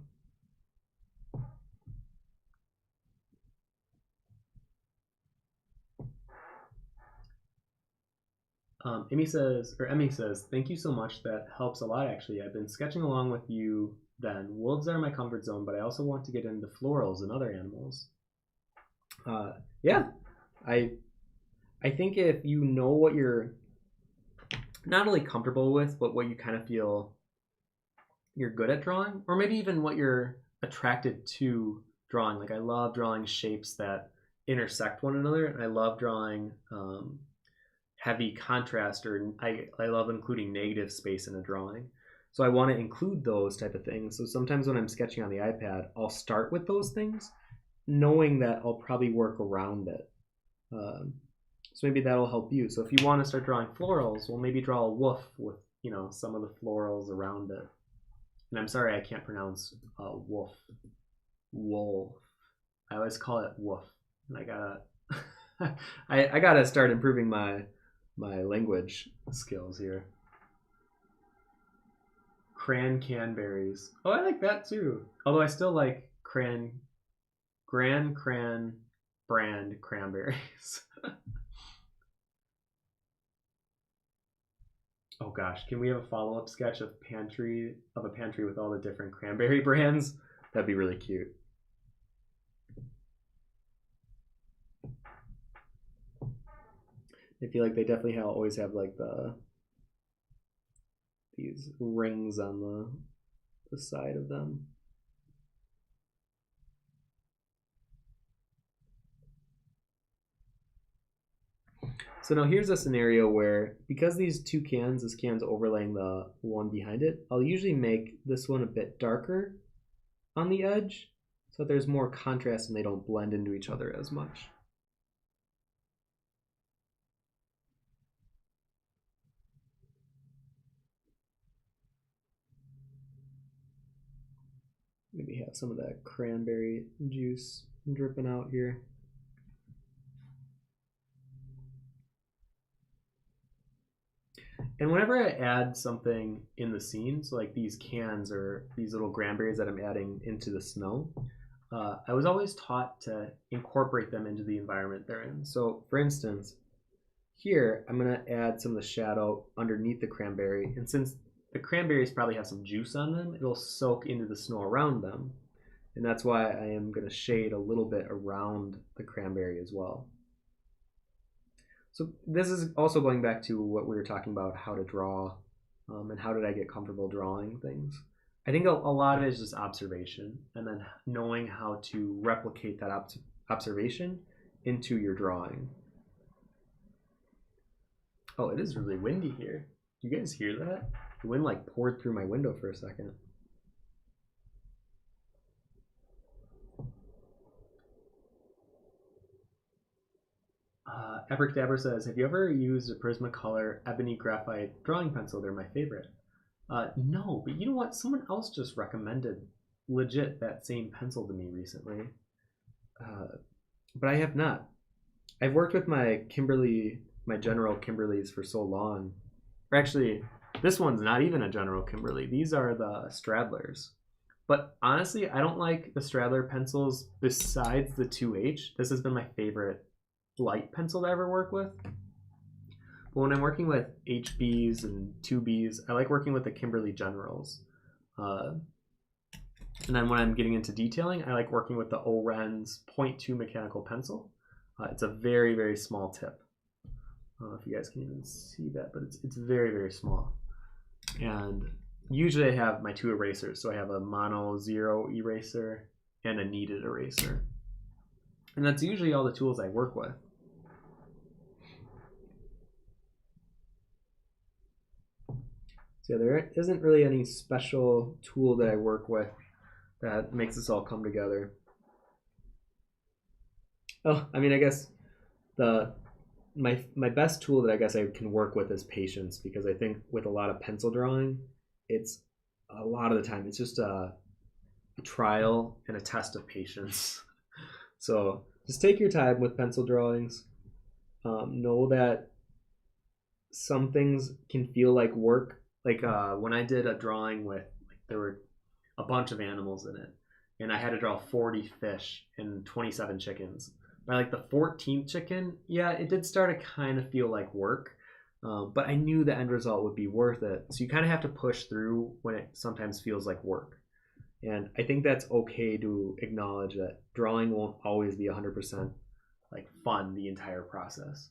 Emmy says, thank you so much. That helps a lot, actually. I've been sketching along with you then. Wolves are my comfort zone, but I also want to get into florals and other animals. Yeah, I think if you know what you're not only comfortable with, but what you kind of feel you're good at drawing, or maybe even what you're attracted to drawing. Like I love drawing shapes that intersect one another, and I love drawing heavy contrast, or I love including negative space in a drawing. So I want to include those type of things. So sometimes when I'm sketching on the iPad, I'll start with those things, knowing that I'll probably work around it. So maybe that'll help you. So if you want to start drawing florals, well, maybe draw a wolf with, you know, some of the florals around it. And I'm sorry I can't pronounce wolf. Wolf. I always call it woof. And I gotta I gotta start improving my language skills here. Cranberries. Oh, I like that too. Although I still like brand cranberries. Oh gosh, can we have a follow-up sketch of a pantry with all the different cranberry brands? That'd be really cute. I feel like they definitely always have like these rings on the side of them. So now here's a scenario where, because these two cans, this can's overlaying the one behind it, I'll usually make this one a bit darker on the edge so that there's more contrast and they don't blend into each other as much. Maybe have some of that cranberry juice dripping out here. And whenever I add something in the scene, so like these cans or these little cranberries that I'm adding into the snow, I was always taught to incorporate them into the environment they're in. So for instance, here I'm going to add some of the shadow underneath the cranberry, and since the cranberries probably have some juice on them, it'll soak into the snow around them. And that's why I am going to shade a little bit around the cranberry as well. So this is also going back to what we were talking about, how to draw, and how did I get comfortable drawing things. I think a lot of it is just observation, and then knowing how to replicate that observation into your drawing. Oh, it is really windy here. Do you guys hear that? The wind like poured through my window for a second. Abracadabra says, have you ever used a Prismacolor ebony graphite drawing pencil? They're my favorite. No, but you know what? Someone else just recommended legit that same pencil to me recently. But I have not. I've worked with my General Kimberlys for so long. Or actually, this one's not even a General Kimberly. These are the Stradlers. But honestly, I don't like the Stradler pencils besides the 2H. This has been my favorite light pencil to ever work with. But when I'm working with HBs and 2Bs, I like working with the Kimberly Generals. And then when I'm getting into detailing, I like working with the Oren's 0.2 mechanical pencil. It's a very, very small tip. I don't know if you guys can even see that, but it's very, very small. And usually I have my 2 erasers. So I have a mono 0 eraser and a kneaded eraser. And that's usually all the tools I work with. So yeah, there isn't really any special tool that I work with that makes this all come together. Oh, I mean, I guess my best tool that I guess I can work with is patience, because I think with a lot of pencil drawing, it's a lot of the time it's just a trial and a test of patience. So just take your time with pencil drawings. Know that some things can feel like work. Like when I did a drawing with, like, there were a bunch of animals in it, and I had to draw 40 fish and 27 chickens. By like the 14th chicken, yeah, it did start to kind of feel like work, but I knew the end result would be worth it. So you kind of have to push through when it sometimes feels like work. And I think that's okay to acknowledge that drawing won't always be 100% like fun the entire process.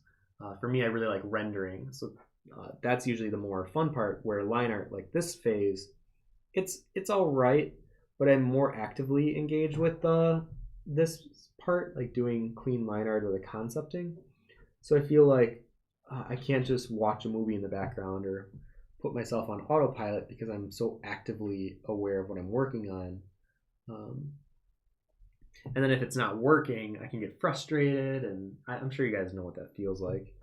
For me, I really like rendering, so that's usually the more fun part, where line art, like this phase, it's all right, but I'm more actively engaged with this part, like doing clean line art or the concepting. So I feel like I can't just watch a movie in the background or put myself on autopilot, because I'm so actively aware of what I'm working on. And then if it's not working, I can get frustrated, and I'm sure you guys know what that feels like.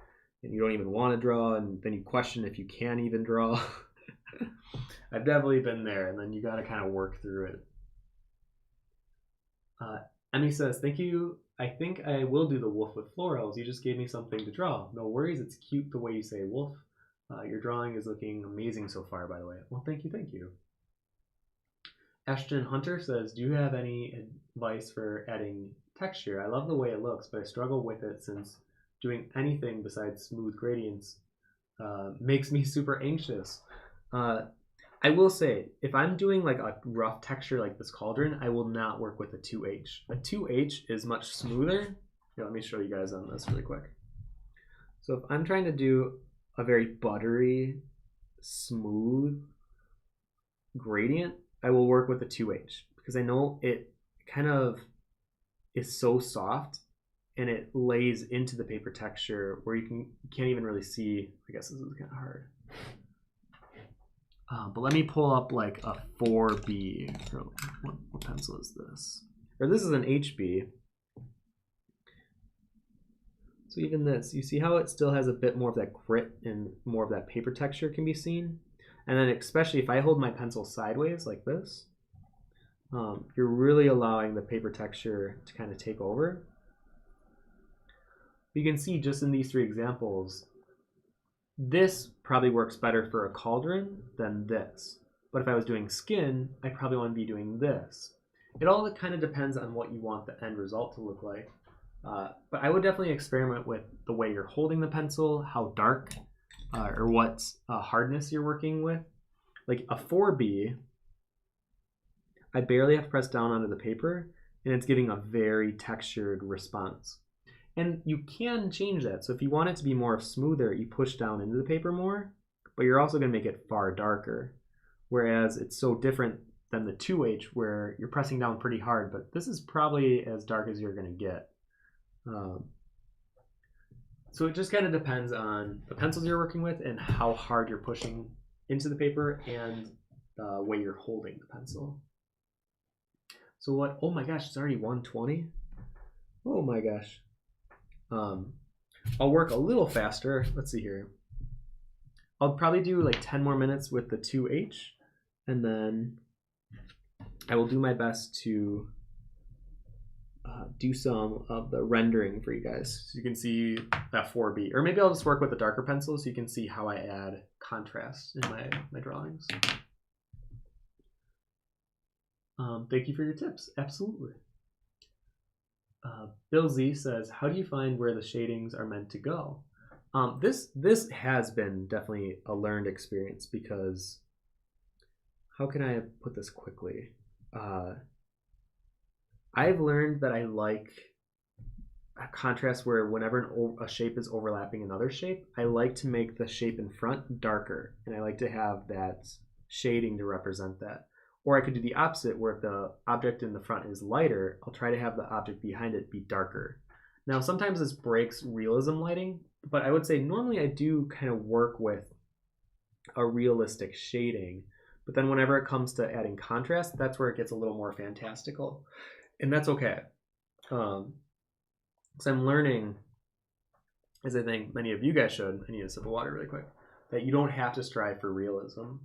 And you don't even want to draw, and then you question if you can even draw. I've definitely been there, and then you got to kind of work through it. Emmy says, thank you. I think I will do the wolf with florals. You just gave me something to draw. No worries. It's cute the way you say wolf. Your drawing is looking amazing so far, by the way. Well, thank you. Thank you. Ashton Hunter says, do you have any advice for adding texture? I love the way it looks, but I struggle with it since doing anything besides smooth gradients makes me super anxious. I will say, if I'm doing like a rough texture like this cauldron, I will not work with a 2H. A 2H is much smoother. Here, let me show you guys on this really quick. So if I'm trying to do a very buttery, smooth gradient, I will work with a 2H, because I know it kind of is so soft and it lays into the paper texture where you can't even really see. I guess this is kind of hard. But let me pull up like a 4B. What pencil is this? Or this is an HB. So even this, you see how it still has a bit more of that grit and more of that paper texture can be seen? And then especially if I hold my pencil sideways like this, you're really allowing the paper texture to kind of take over. You can see just in these 3 examples, this probably works better for a cauldron than this. But if I was doing skin, I probably want to be doing this. It all kind of depends on what you want the end result to look like. But I would definitely experiment with the way you're holding the pencil, how dark or what hardness you're working with. Like a 4B, I barely have to press down onto the paper, and it's getting a very textured response. And you can change that. So if you want it to be more smoother, you push down into the paper more, but you're also going to make it far darker. Whereas it's so different than the 2H, where you're pressing down pretty hard, but this is probably as dark as you're going to get. So it just kind of depends on the pencils you're working with and how hard you're pushing into the paper and the way you're holding the pencil. So what? Oh my gosh, it's already 1:20. Oh my gosh. I'll work a little faster. Let's see here. I'll probably do like 10 more minutes with the 2H, and then I will do my best to do some of the rendering for you guys, so you can see that 4B. Or maybe I'll just work with a darker pencil so you can see how I add contrast in my drawings. Thank you for your tips. Absolutely. Bill Z says, how do you find where the shadings are meant to go? This has been definitely a learned experience, because how can I put this quickly? I've learned that I like a contrast where whenever a shape is overlapping another shape, I like to make the shape in front darker, and I like to have that shading to represent that. Or I could do the opposite, where if the object in the front is lighter, I'll try to have the object behind it be darker. Now, sometimes this breaks realism lighting, but I would say normally I do kind of work with a realistic shading. But then whenever it comes to adding contrast, that's where it gets a little more fantastical. And that's okay. Because I'm learning, as I think many of you guys should, I need a sip of water really quick, that you don't have to strive for realism.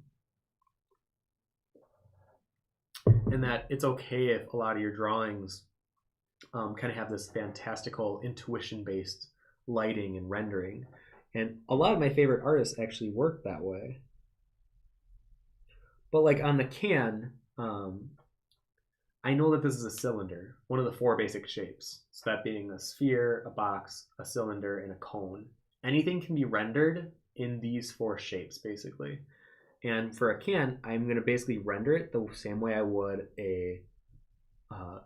And that it's okay if a lot of your drawings kind of have this fantastical intuition-based lighting and rendering. And a lot of my favorite artists actually work that way. But like on the can, I know that this is a cylinder, one of the 4 basic shapes. So that being a sphere, a box, a cylinder, and a cone. Anything can be rendered in these 4 shapes, basically. And for a can, I'm going to basically render it the same way I would a, oh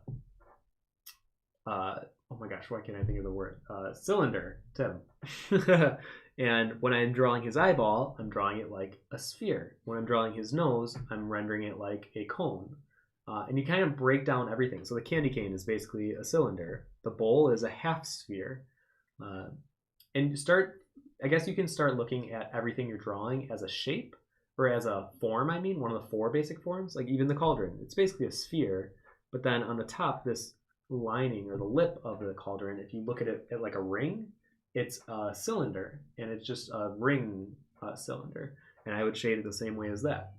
my gosh, why can't I think of the word? Cylinder, Tim. And when I'm drawing his eyeball, I'm drawing it like a sphere. When I'm drawing his nose, I'm rendering it like a cone. And you kind of break down everything. So the candy cane is basically a cylinder. The bowl is a half sphere. And I guess you can start looking at everything you're drawing as a shape, or as a form, I mean, one of the 4 basic forms. Like even the cauldron, it's basically a sphere. But then on the top, this lining or the lip of the cauldron, if you look at it like a ring, it's a cylinder, and it's just a ring cylinder. And I would shade it the same way as that.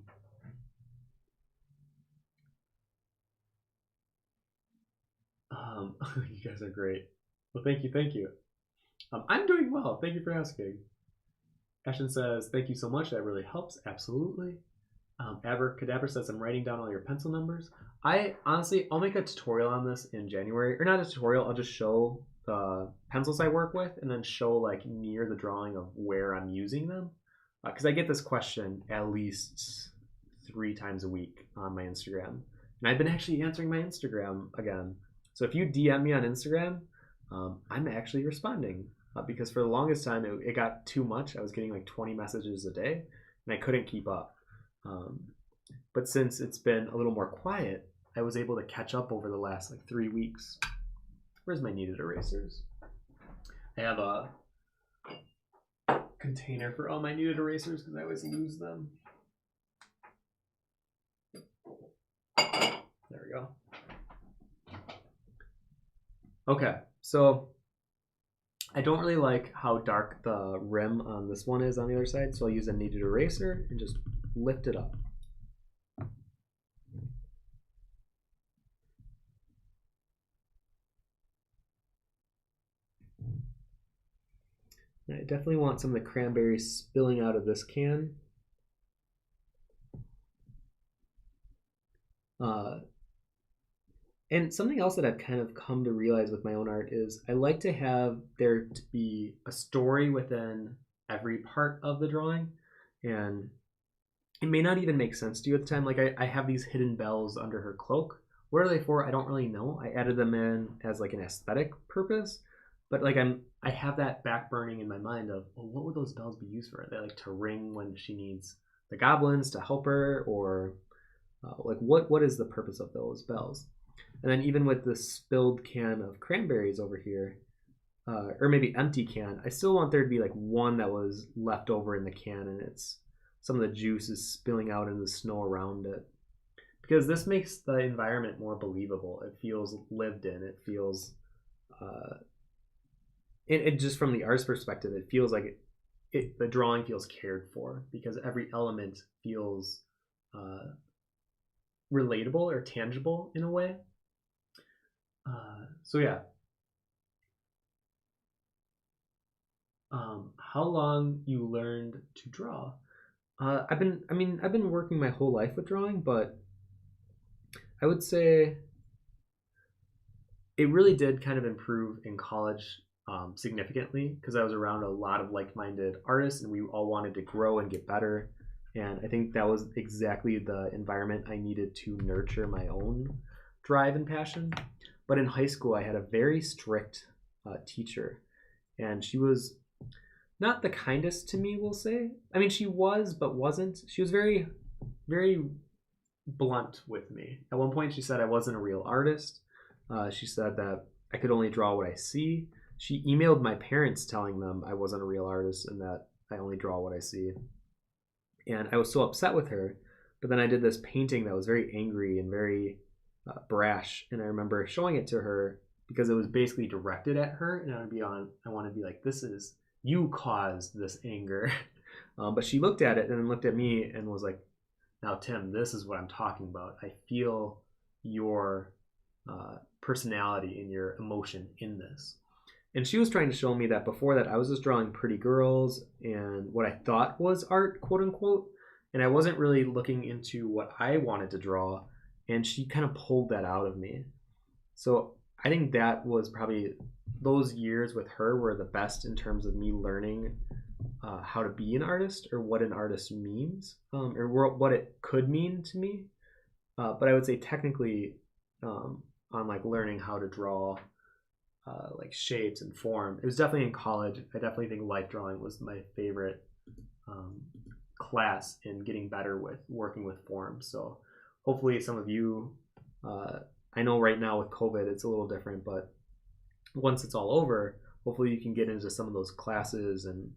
You guys are great. Well, thank you. I'm doing well. Thank you for asking. Ashton says, thank you so much. That really helps. Absolutely. Abracadabra says, I'm writing down all your pencil numbers. I'll make a tutorial on this in January. Or not a tutorial, I'll just show the pencils I work with and then show like near the drawing of where I'm using them. Because I get this question at least 3 times a week on my Instagram. And I've been actually answering my Instagram again. So if you DM me on Instagram, I'm actually responding. Because for the longest time, it got too much. I was getting like 20 messages a day, and I couldn't keep up. But since it's been a little more quiet, I was able to catch up over the last like 3 weeks. Where's my kneaded erasers? I have a container for all my kneaded erasers because I always lose them. There we go. Okay, so I don't really like how dark the rim on this one is on the other side, so I'll use a kneaded eraser and just lift it up. I definitely want some of the cranberries spilling out of this can. And something else that I've kind of come to realize with my own art is I like to have there to be a story within every part of the drawing. And it may not even make sense to you at the time. Like I have these hidden bells under her cloak. What are they for? I don't really know. I added them in as like an aesthetic purpose. But like I have that back burning in my mind of, well, what would those bells be used for? Are they like to ring when she needs the goblins to help her, or like what is the purpose of those bells? And then even with this spilled can of cranberries over here, or maybe empty can, I still want there to be like one that was left over in the can, and it's some of the juice is spilling out into the snow around it. Because this makes the environment more believable. It feels lived in. It feels, it just from the art's perspective, it feels like the drawing feels cared for because every element feels relatable or tangible in a way. So yeah. How long you learned to draw? I've been working my whole life with drawing, but I would say it really did kind of improve in college significantly because I was around a lot of like-minded artists and we all wanted to grow and get better. And I think that was exactly the environment I needed to nurture my own drive and passion. But in high school, I had a very strict teacher, and she was not the kindest to me, we'll say. I mean, she was, but wasn't. She was very, very blunt with me. At one point, she said I wasn't a real artist. She said that I could only draw what I see. She emailed my parents telling them I wasn't a real artist and that I only draw what I see. And I was so upset with her. But then I did this painting that was very angry and very brash. And I remember showing it to her because it was basically directed at her. And I want to be like, this is, you caused this anger. But she looked at it and then looked at me and was like, now, Tim, this is what I'm talking about. I feel your personality and your emotion in this. And she was trying to show me that before that, I was just drawing pretty girls and what I thought was art, quote unquote. And I wasn't really looking into what I wanted to draw. And she kind of pulled that out of me. So I think that was probably, those years with her were the best in terms of me learning how to be an artist, or what an artist means, or what it could mean to me. But I would say technically, on like learning how to draw like shapes and form, it was definitely in college. I definitely think life drawing was my favorite class in getting better with working with form. So hopefully some of you, I know right now with COVID it's a little different, but once it's all over, hopefully you can get into some of those classes. And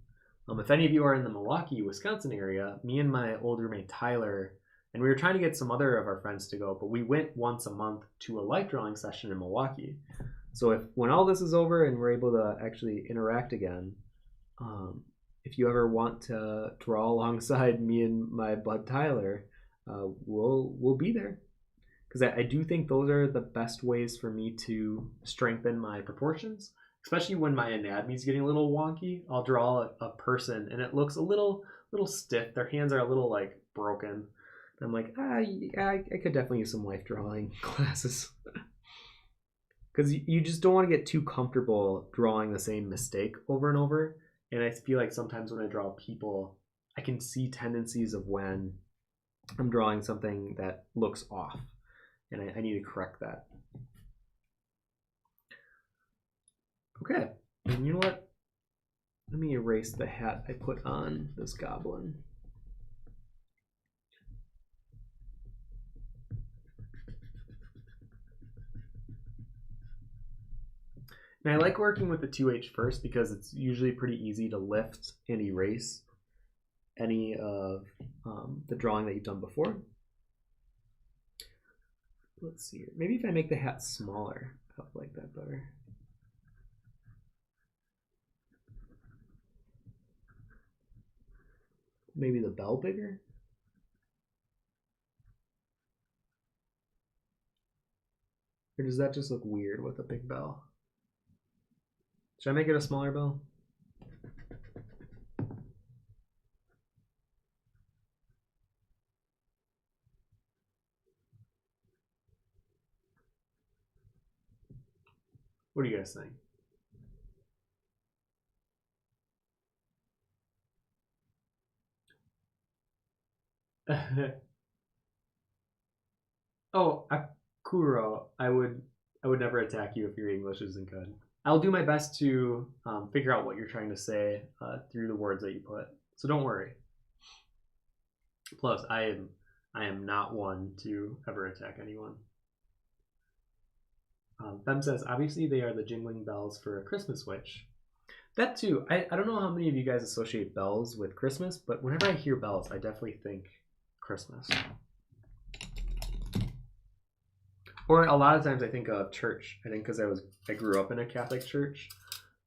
if any of you are in the Milwaukee, Wisconsin area, me and my old roommate Tyler, and we were trying to get some other of our friends to go, but we went once a month to a life drawing session in Milwaukee. So when all this is over and we're able to actually interact again, if you ever want to draw alongside me and my bud Tyler, we'll be there. Because I do think those are the best ways for me to strengthen my proportions, especially when my anatomy is getting a little wonky. I'll draw a person and it looks a little stiff. Their hands are a little like broken. I'm like, I could definitely use some life drawing classes. Because you just don't want to get too comfortable drawing the same mistake over and over. And I feel like sometimes when I draw people, I can see tendencies of when I'm drawing something that looks off. And I need to correct that. Okay, and you know what? Let me erase the hat I put on this goblin. And I like working with the 2H first because it's usually pretty easy to lift and erase any of the drawing that you've done before. Let's see here. Maybe if I make the hat smaller, I'll like that better. Maybe the bell bigger? Or does that just look weird with a big bell? Should I make it a smaller bell? What do you guys think? Oh, Akuro, I would never attack you if your English isn't good. I'll do my best to figure out what you're trying to say through the words that you put. So don't worry. Plus, I am not one to ever attack anyone. Bem says, obviously they are the jingling bells for a Christmas witch. That too. I don't know how many of you guys associate bells with Christmas, but whenever I hear bells, I definitely think Christmas. Or a lot of times I think of church. I think because I grew up in a Catholic church.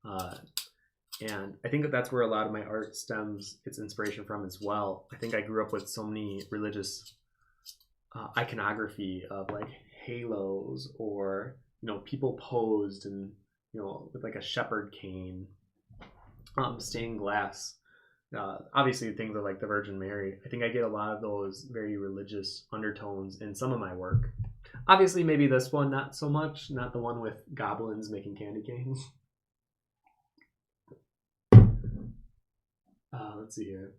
And I think that's where a lot of my art stems its inspiration from as well. I think I grew up with so many religious iconography of like halos, or people posed and with like a shepherd cane, stained glass. Obviously things are like the Virgin Mary. I think I get a lot of those very religious undertones in some of my work. Obviously maybe this one not so much, not the one with goblins making candy canes. Let's see here.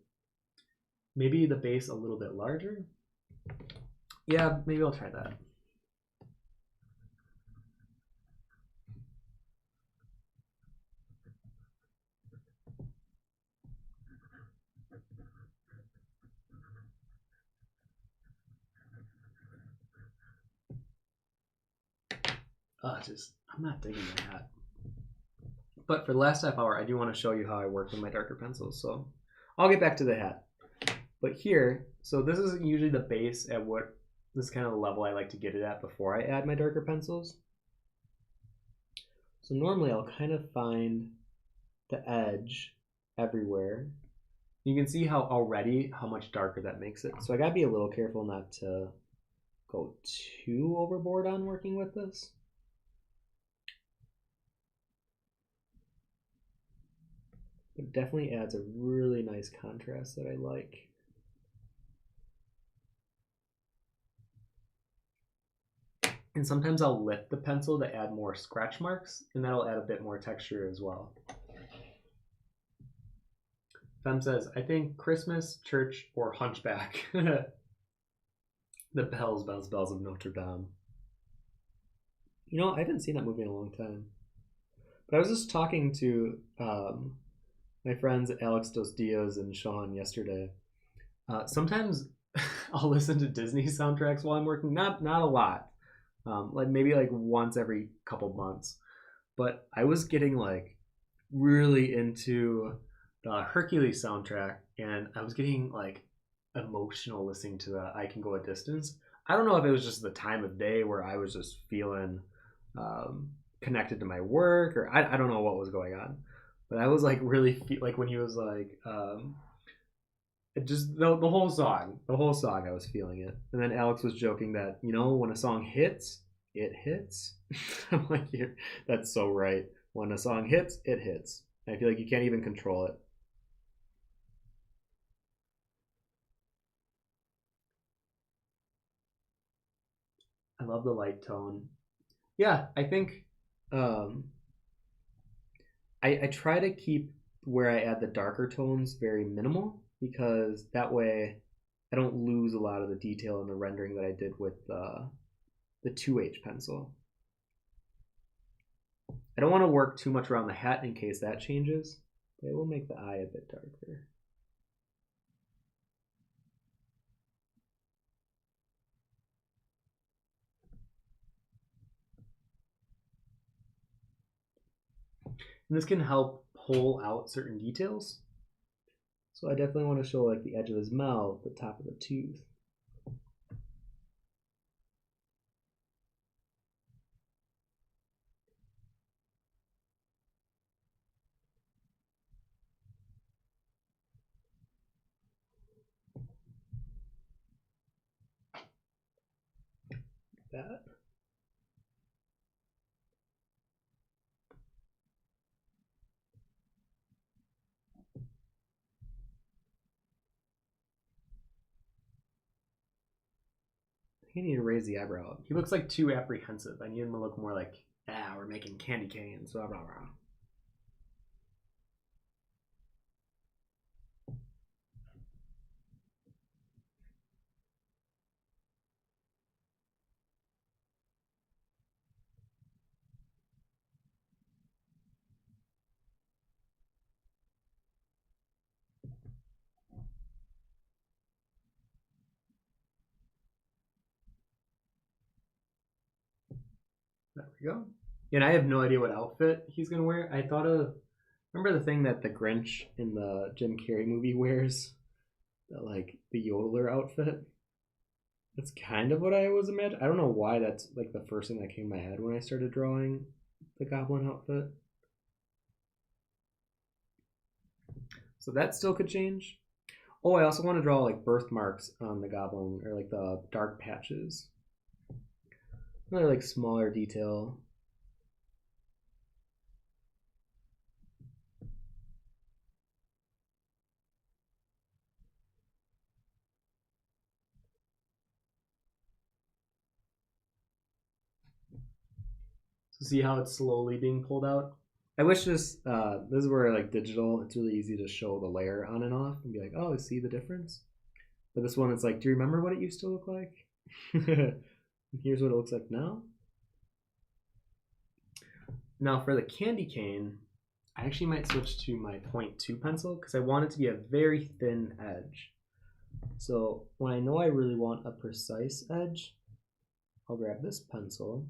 maybe the base a little bit larger. Yeah, maybe I'll try that. I'm not digging the hat. But for the last half hour, I do want to show you how I work with my darker pencils. So I'll get back to the hat. But here, so this is usually the base at what this is kind of the level I like to get it at before I add my darker pencils. So normally I'll kind of find the edge everywhere. You can see how much darker that makes it. So I gotta be a little careful not to go too overboard on working with this. It definitely adds a really nice contrast that I like. And sometimes I'll lift the pencil to add more scratch marks, and that'll add a bit more texture as well. Fem says, I think Christmas, church, or Hunchback. The bells, bells, bells of Notre Dame. You know, I haven't seen that movie in a long time. But I was just talking to my friends Alex Dos Dios and Sean yesterday. Sometimes I'll listen to Disney soundtracks while I'm working. Not a lot. Like maybe like once every couple months. But I was getting like really into the Hercules soundtrack, and I was getting like emotional listening to the I Can Go a Distance. I don't know if it was just the time of day where I was just feeling connected to my work, or I don't know what was going on. But I was like really like when he was like just the whole song, I was feeling it. And then Alex was joking that, you know, when a song hits, it hits. I'm like, that's so right. When a song hits, it hits. I feel like you can't even control it. I love the light tone. Yeah, I think I try to keep where I add the darker tones very minimal, because that way I don't lose a lot of the detail in the rendering that I did with the 2H pencil. I don't want to work too much around the hat in case that changes, but it will make the eye a bit darker. And this can help pull out certain details. So I definitely want to show like the edge of his mouth, the top of the tooth. That. I need to raise the eyebrow. He looks like too apprehensive. I need him to look more like, we're making candy canes. Blah, blah, blah. There we go. And I have no idea what outfit he's gonna wear. I thought of, remember the thing that the Grinch in the Jim Carrey movie wears? Like the yodeler outfit? That's kind of what I was imagining. I don't know why that's like the first thing that came to my head when I started drawing the Goblin outfit. So that still could change. Oh, I also want to draw like birthmarks on the Goblin, or like the dark patches. Another like smaller detail. So see how it's slowly being pulled out? I wish this is where like digital, it's really easy to show the layer on and off and be like, oh, see the difference? But this one, it's like, do you remember what it used to look like? Here's what it looks like now. Now for the candy cane, I actually might switch to my 0.2 pencil because I want it to be a very thin edge. So when I know I really want a precise edge, I'll grab this pencil.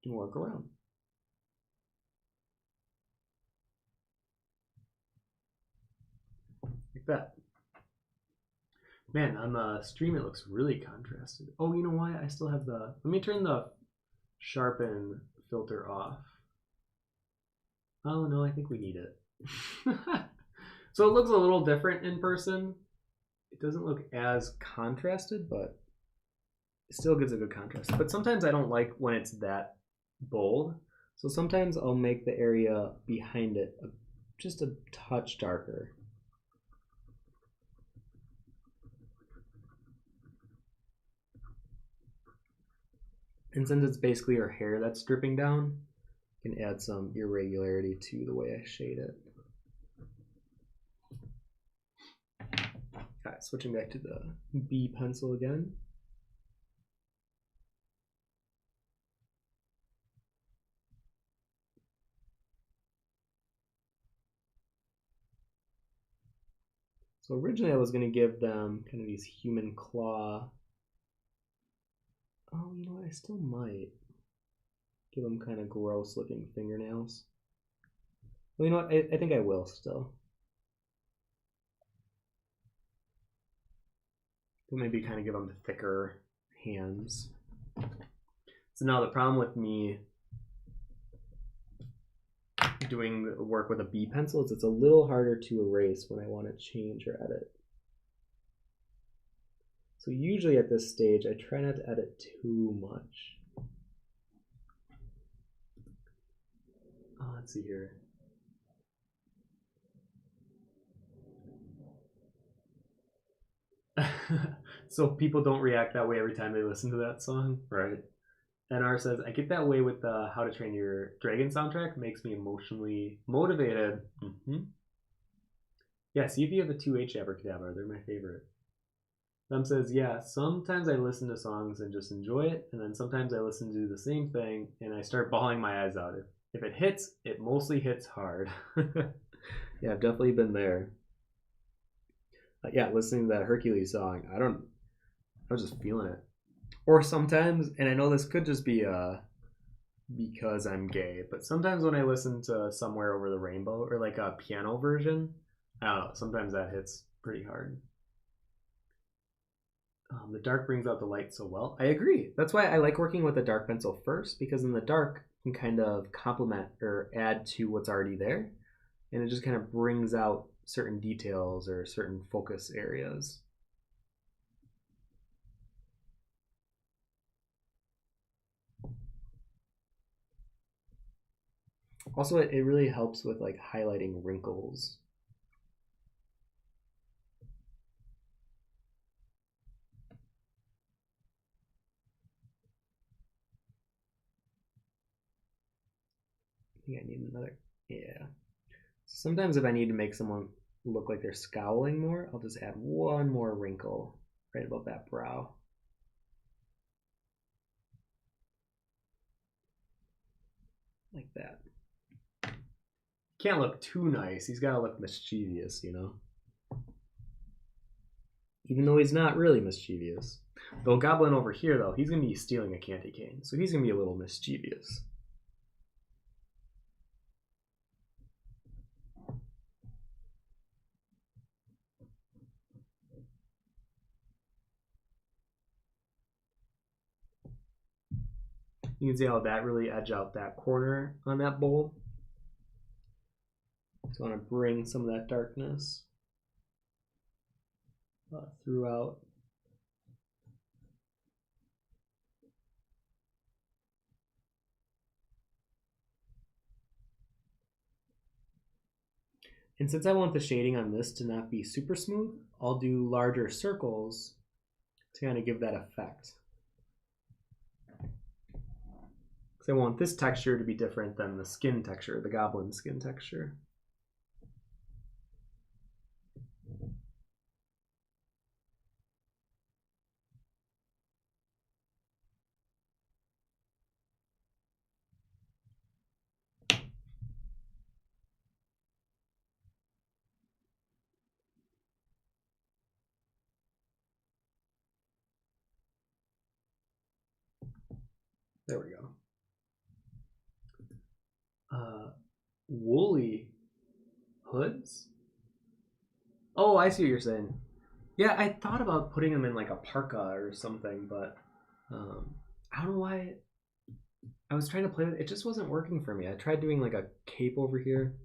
And work around. Like that. Man, on the stream it looks really contrasted. Oh, you know why? I still have the... Let me turn the sharpen filter off. Oh, no, I think we need it. So it looks a little different in person. It doesn't look as contrasted, but it still gives a good contrast. But sometimes I don't like when it's that bold. So sometimes I'll make the area behind it just a touch darker. And since it's basically her hair that's dripping down, I can add some irregularity to the way I shade it. All right, switching back to the B pencil again. So originally I was going to give them kind of these human claw. Oh, you know what? I still might give them kind of gross looking fingernails. Well, you know what? I think I will still. But maybe kind of give them thicker hands. So now the problem with me doing work with a B pencil is it's a little harder to erase when I want to change or edit. So usually at this stage, I try not to edit too much. Let's see here. So people don't react that way every time they listen to that song, right? NR says, I get that way with the How to Train Your Dragon soundtrack. Makes me emotionally motivated. Yeah, see if you have the 2H Abracadabra. They're my favorite. Thumb says, yeah, sometimes I listen to songs and just enjoy it, and then sometimes I listen to the same thing and I start bawling my eyes out. If it hits, it mostly hits hard. Yeah, I've definitely been there. Yeah, listening to that Hercules song, I was just feeling it. Or sometimes, and I know this could just be because I'm gay, but sometimes when I listen to Somewhere Over the Rainbow or like a piano version, I don't know, sometimes that hits pretty hard. The dark brings out the light so well. I agree. That's why I like working with a dark pencil first, because in the dark you can kind of complement or add to what's already there, and it just kind of brings out certain details or certain focus areas. Also, it really helps with like highlighting wrinkles. I think I need another, yeah. Sometimes if I need to make someone look like they're scowling more, I'll just add one more wrinkle right above that brow. Like that. Can't look too nice. He's got to look mischievous, you know? Even though he's not really mischievous. The goblin over here, though, he's going to be stealing a candy cane, so he's going to be a little mischievous. You can see how that really edge out that corner on that bowl. So I want to bring some of that darkness throughout. And since I want the shading on this to not be super smooth, I'll do larger circles to kind of give that effect. Because I want this texture to be different than the skin texture, the goblin skin texture. There we go. Woolly hoods? Oh, I see what you're saying. Yeah, I thought about putting them in like a parka or something, but I don't know why. I was trying to play with it. It just wasn't working for me. I tried doing like a cape over here.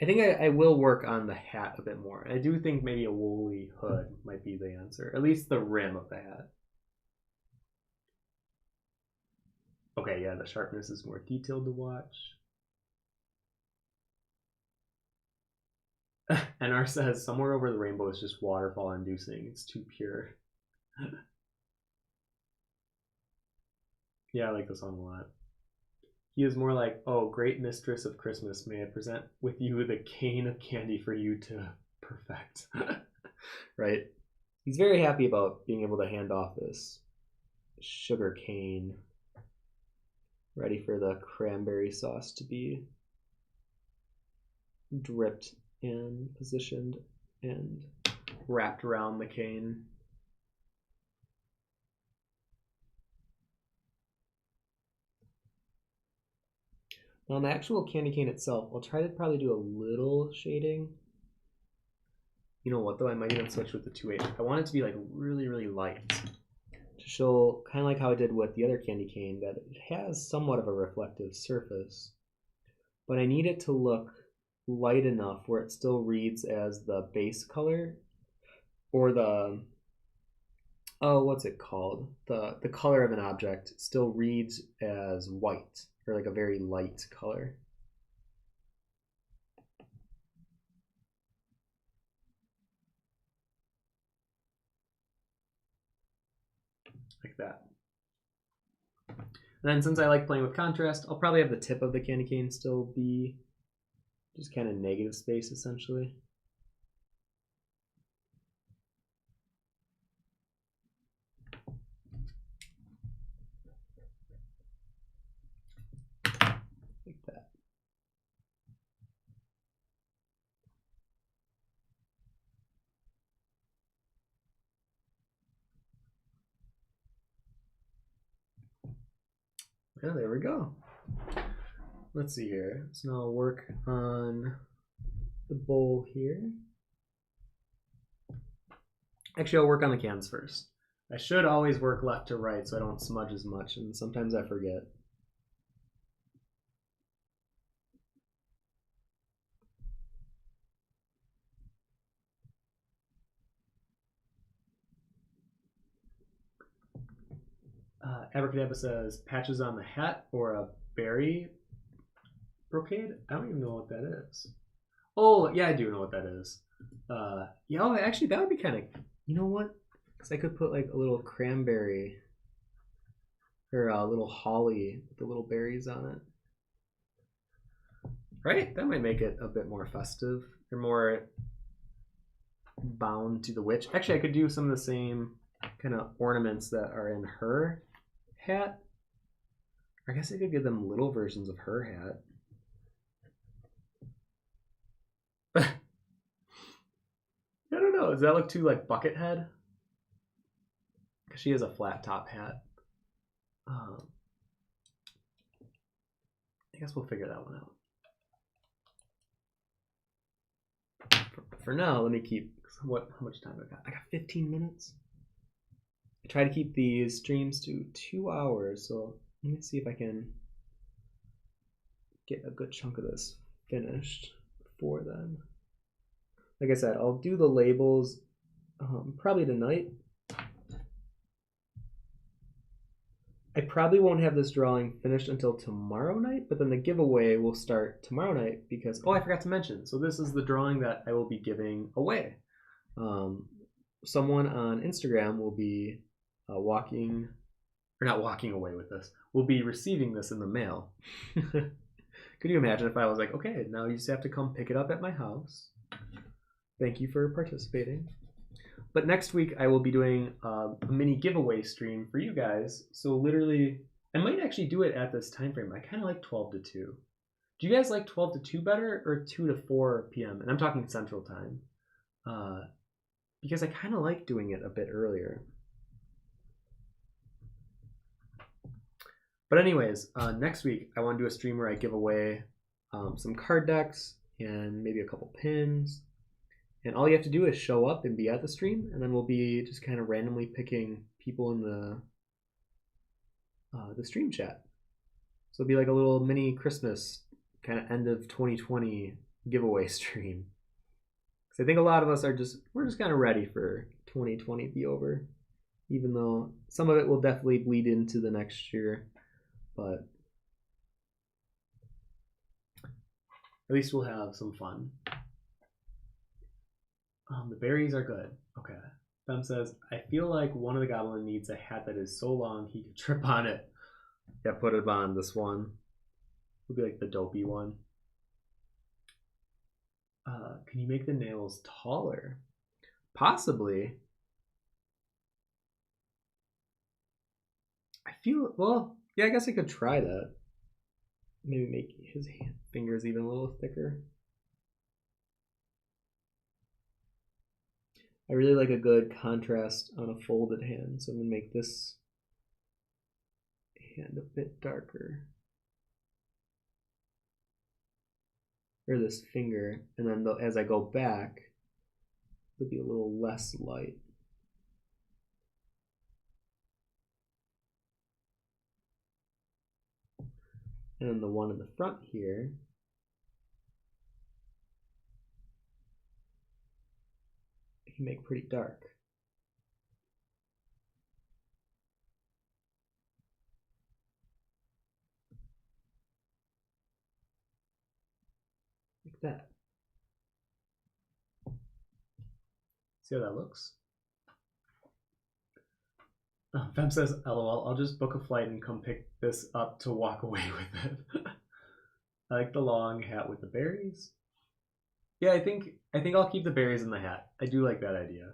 I think I will work on the hat a bit more. I do think maybe a woolly hood might be the answer. At least the rim of the hat. Okay, yeah, the sharpness is more detailed to watch. NR says, somewhere over the rainbow is just waterfall inducing. It's too pure. Yeah, I like the song a lot. He is more like, oh, great mistress of Christmas, may I present with you the cane of candy for you to perfect. Right? He's very happy about being able to hand off this sugar cane, ready for the cranberry sauce to be dripped and positioned and wrapped around the cane. Now on the actual candy cane itself, I'll try to probably do a little shading. You know what though, I might even switch with the 2/8. I want it to be like really, really light. To show, kind of like how I did with the other candy cane, that it has somewhat of a reflective surface. But I need it to look light enough where it still reads as the base color, or the, oh, what's it called? The color of an object still reads as white, or like a very light color. Like that. And then since I like playing with contrast, I'll probably have the tip of the candy cane still be just kind of negative space essentially. Like that. Yeah, there we go. Let's see here. So now I'll work on the bowl here. Actually, I'll work on the cans first. I should always work left to right so I don't smudge as much, and sometimes I forget. Abracadabra says, patches on the hat or a berry brocade? I don't even know what that is. Oh, yeah, I do know what that is. Yeah, oh, actually, that would be kind of, you know what? Because I could put like a little cranberry or a little holly with the little berries on it. Right? That might make it a bit more festive or more bound to the witch. Actually, I could do some of the same kind of ornaments that are in her hat. I guess I could give them little versions of her hat. I don't know. Does that look too like bucket head? Because she has a flat top hat. I guess we'll figure that one out. For now, let me keep how much time I got? I got 15 minutes. I try to keep these streams to 2 hours, so let me see if I can get a good chunk of this finished before then. Like I said, I'll do the labels probably tonight. I probably won't have this drawing finished until tomorrow night, but then the giveaway will start tomorrow night because, oh, I forgot to mention. So this is the drawing that I will be giving away. Someone on Instagram will be not walking away with this, will be receiving this in the mail. Could you imagine if I was like, okay, now you just have to come pick it up at my house. Thank you for participating. But next week I will be doing a mini giveaway stream for you guys. So literally, I might actually do it at this time frame. I kind of like 12 to 2. Do you guys like 12 to 2 better or 2 to 4 p.m.? And I'm talking Central Time. Because I kind of like doing it a bit earlier. But anyways, next week I want to do a stream where I give away some card decks and maybe a couple pins. And all you have to do is show up and be at the stream, and then we'll be just kind of randomly picking people in the stream chat. So it'll be like a little mini Christmas kind of end of 2020 giveaway stream. Because I think a lot of us we're just kind of ready for 2020 to be over, even though some of it will definitely bleed into the next year. But at least we'll have some fun. The berries are good. Okay. Fem says, I feel like one of the goblin needs a hat that is so long he could trip on it. Yeah, put it on this one. It'll be like the dopey one. Can you make the nails taller? Possibly. I feel, well, yeah, I guess I could try that. Maybe make his fingers even a little thicker. I really like a good contrast on a folded hand, so I'm going to make this hand a bit darker. Or this finger, and then as I go back, it'll be a little less light. And then the one in the front here, I can make pretty dark. Like that. See how that looks? Fem says, LOL, I'll just book a flight and come pick this up to walk away with it. I like the long hat with the berries. Yeah, I think I'll keep the berries in the hat. I do like that idea.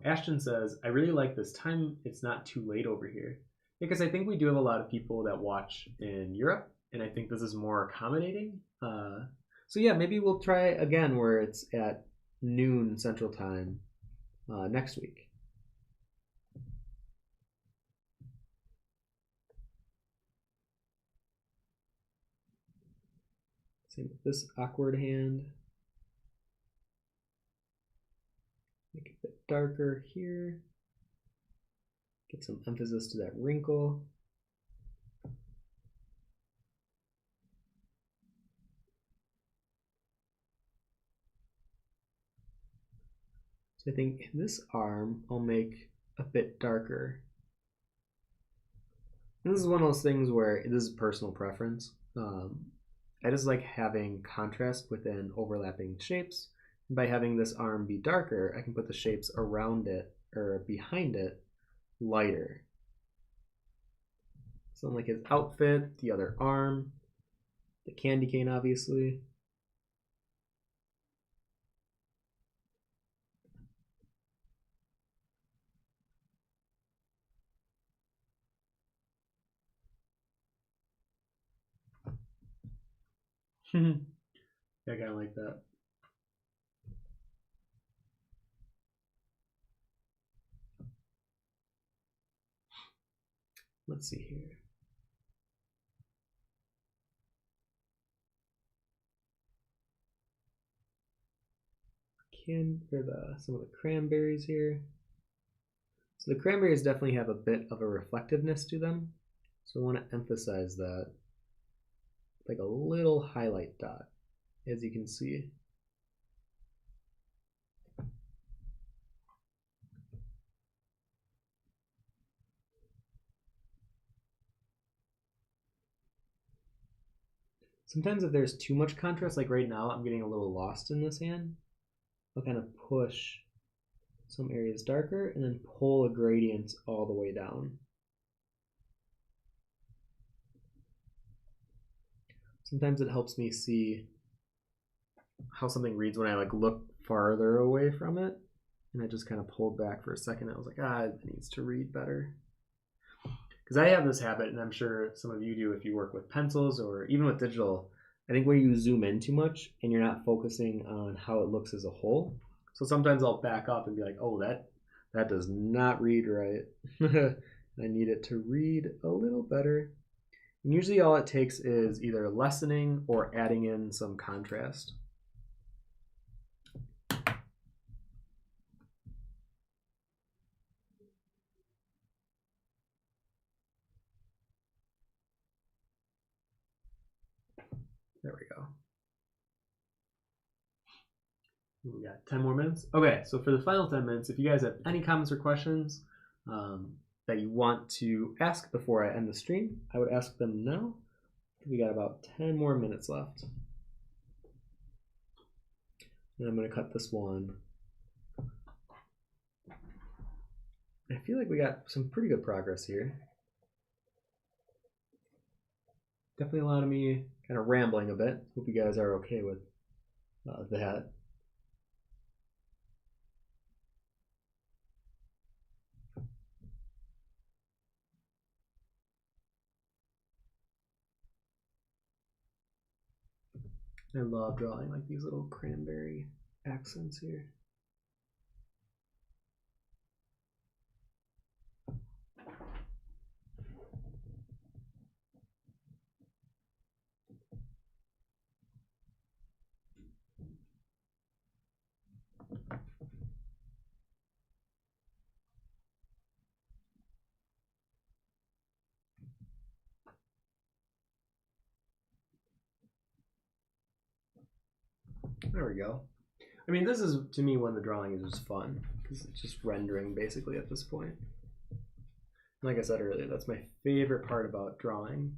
Ashton says, I really like this time. It's not too late over here. Because I think we do have a lot of people that watch in Europe, and I think this is more accommodating. So yeah, maybe we'll try again where it's at noon Central Time next week. Same with this awkward hand. Make it a bit darker here. Get some emphasis to that wrinkle. So I think this arm I'll make a bit darker. And this is one of those things where this is personal preference. I just like having contrast within overlapping shapes. And by having this arm be darker, I can put the shapes around it or behind it lighter. So like his outfit, the other arm, the candy cane obviously. Yeah, I kind of like that. Let's see here. Some of the cranberries here. So the cranberries definitely have a bit of a reflectiveness to them. So I want to emphasize that, like a little highlight dot, as you can see. Sometimes if there's too much contrast, like right now, I'm getting a little lost in this hand. I'll kind of push some areas darker, and then pull a gradient all the way down. Sometimes it helps me see how something reads when I like look farther away from it, and I just kind of pulled back for a second. I was like, it needs to read better. Because I have this habit, and I'm sure some of you do if you work with pencils or even with digital. I think when you zoom in too much and you're not focusing on how it looks as a whole. So sometimes I'll back up and be like, oh, that does not read right. I need it to read a little better. And usually all it takes is either lessening or adding in some contrast. There we go. We got 10 more minutes. Okay, so for the final 10 minutes, if you guys have any comments or questions that you want to ask before I end the stream, I would ask them now. We got about 10 more minutes left. And I'm going to cut this one. I feel like we got some pretty good progress here. Definitely a lot of me kind of rambling a bit. Hope you guys are okay with that. I love drawing like these little cranberry accents here. There we go. I mean, this is, to me, when the drawing is just fun, because it's just rendering, basically, at this point. Like I said earlier, that's my favorite part about drawing.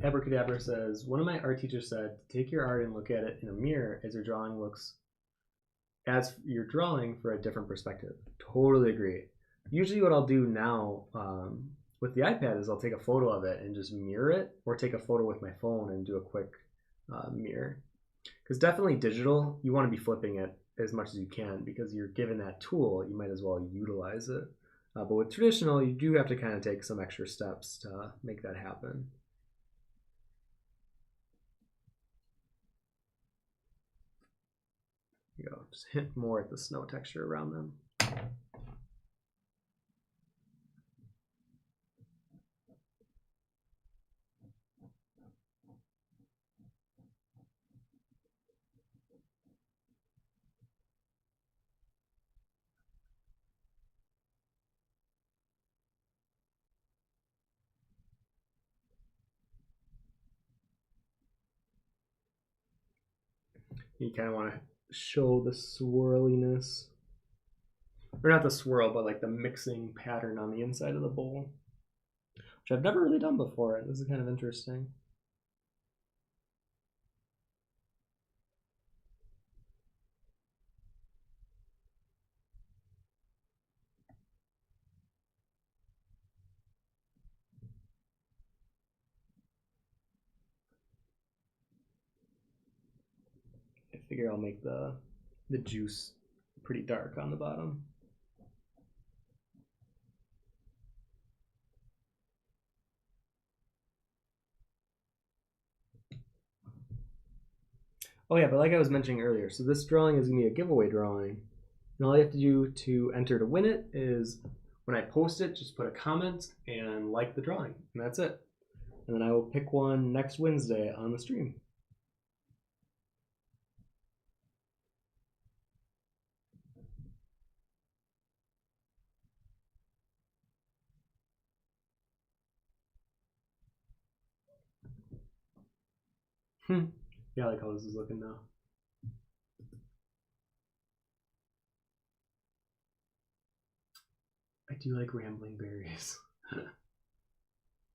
Abracadabra says, one of my art teachers said, take your art and look at it in a mirror as you're drawing for a different perspective. Totally agree. Usually what I'll do now with the iPad is I'll take a photo of it and just mirror it, or take a photo with my phone and do a quick mirror. Because definitely digital, you want to be flipping it as much as you can, because you're given that tool, you might as well utilize it. But with traditional, you do have to kind of take some extra steps to make that happen. There you go, just hint more at the snow texture around them. You kind of want to show the swirliness, or not the swirl, but like the mixing pattern on the inside of the bowl, which I've never really done before. This is kind of interesting. I figure I'll make the juice pretty dark on the bottom. Oh yeah, but like I was mentioning earlier, so this drawing is going to be a giveaway drawing. And all you have to do to enter to win it is, when I post it, just put a comment and like the drawing, and that's it. And then I will pick one next Wednesday on the stream. Yeah, I like how this is looking now. I do like rambling berries.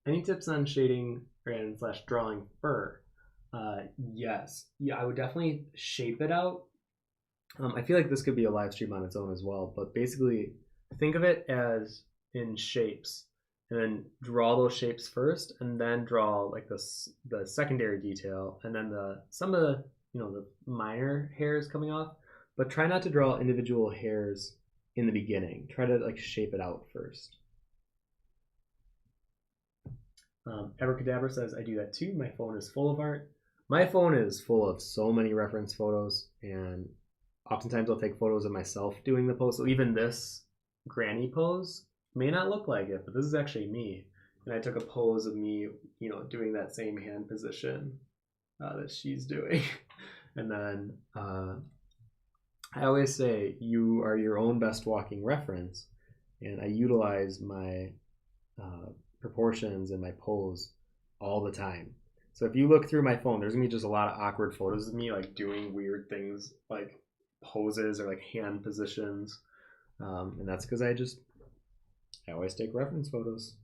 Any tips on shading and / drawing fur? Yes. Yeah, I would definitely shape it out. I feel like this could be a live stream on its own as well, but basically think of it as in shapes, and then draw those shapes first, and then draw like the secondary detail, and then some of the the minor hairs coming off. But try not to draw individual hairs in the beginning. Try to like shape it out first. Abracadabra says, I do that too. My phone is full of art. My phone is full of so many reference photos, and oftentimes I'll take photos of myself doing the pose. So even this granny pose may not look like it, but this is actually me. And I took a pose of me, doing that same hand position that she's doing. And then I always say, you are your own best walking reference. And I utilize my proportions and my pose all the time. So if you look through my phone, there's gonna be just a lot of awkward photos of me like doing weird things like poses or like hand positions. And that's because I always take reference photos.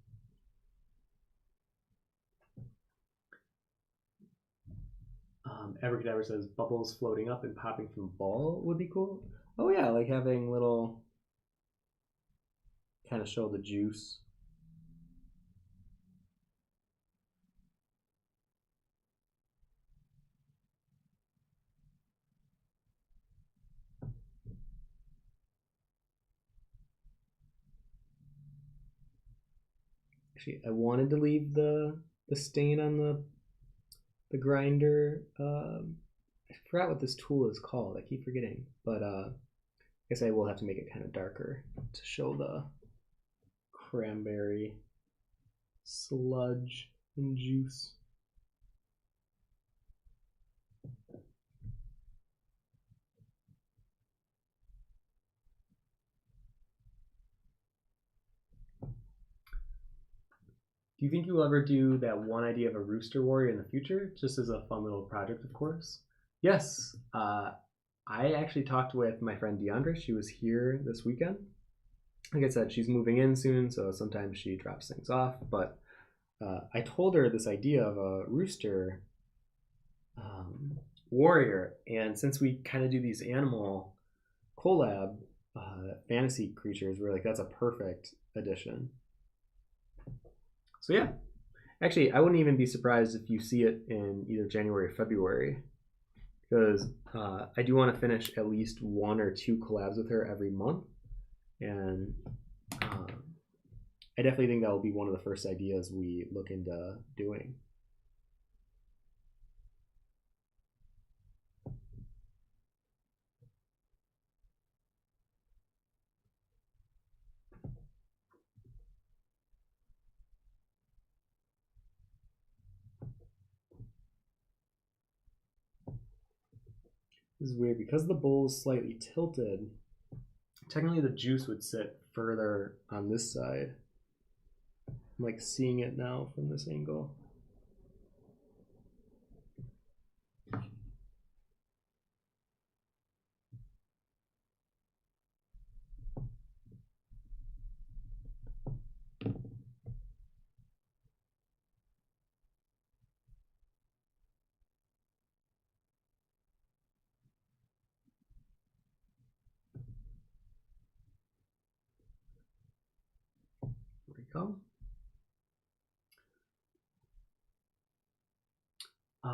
Abracadabra says bubbles floating up and popping from a ball would be cool. Oh yeah, like having little kind of show the juice. Actually, I wanted to leave the stain on the grinder. I forgot what this tool is called. I keep forgetting, but I guess I will have to make it kind of darker to show the cranberry sludge and juice. Do you think you will ever do that one idea of a rooster warrior in the future, just as a fun little project, of course? Yes. I actually talked with my friend DeAndre. She was here this weekend. Like I said, she's moving in soon, so sometimes she drops things off. But I told her this idea of a rooster warrior. And since we kind of do these animal collab fantasy creatures, we're like, that's a perfect addition. So yeah, actually, I wouldn't even be surprised if you see it in either January or February, because I do want to finish at least 1 or 2 collabs with her every month, and I definitely think that will be one of the first ideas we look into doing. This is weird because the bowl is slightly tilted. Technically, the juice would sit further on this side. I'm like seeing it now from this angle. There we go.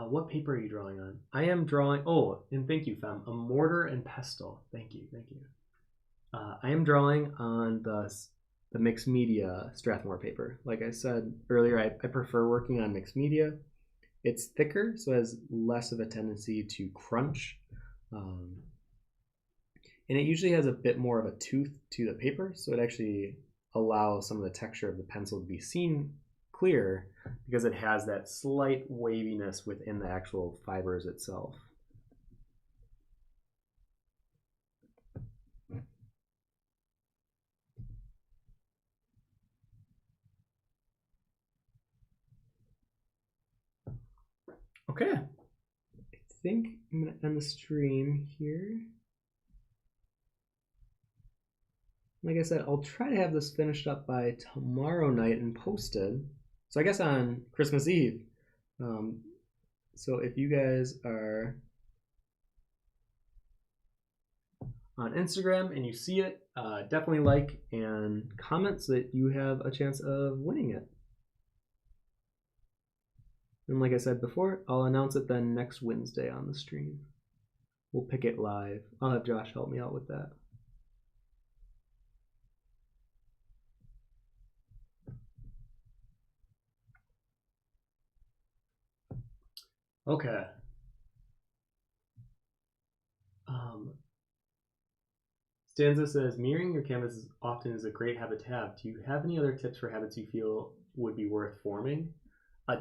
What paper are you drawing on? I am drawing, oh, and thank you, Fem, a mortar and pestle. Thank you, thank you. I am drawing on the mixed media Strathmore paper. Like I said earlier, I prefer working on mixed media. It's thicker, so it has less of a tendency to crunch. And it usually has a bit more of a tooth to the paper, so it actually allows some of the texture of the pencil to be seen clear because it has that slight waviness within the actual fibers itself. Okay, I think I'm gonna end the stream here. Like I said, I'll try to have this finished up by tomorrow night and posted. So I guess on Christmas Eve. So if you guys are on Instagram and you see it, definitely like and comment so that you have a chance of winning it. And like I said before, I'll announce it then next Wednesday on the stream. We'll pick it live. I'll have Josh help me out with that. Okay. Stanza says, mirroring your canvas often is a great habit to have. Do you have any other tips for habits you feel would be worth forming?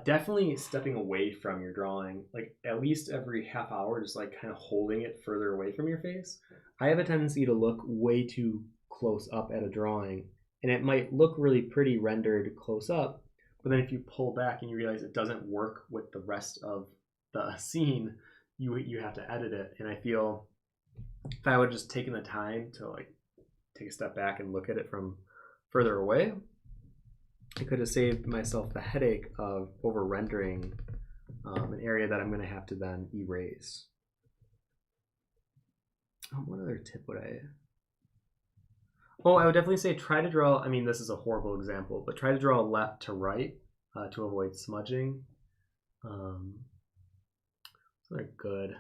Definitely stepping away from your drawing, like at least every half hour, just like kind of holding it further away from your face. I have a tendency to look way too close up at a drawing, and it might look really pretty rendered close up, but then if you pull back and you realize it doesn't work with the rest of the scene, you have to edit it. And I feel if I would just taken the time to like take a step back and look at it from further away, I could have saved myself the headache of over rendering an area that I'm going to have to then erase. What other tip would I? Oh, I would definitely say try to draw. I mean, this is a horrible example, but try to draw left to right to avoid smudging. So they're good.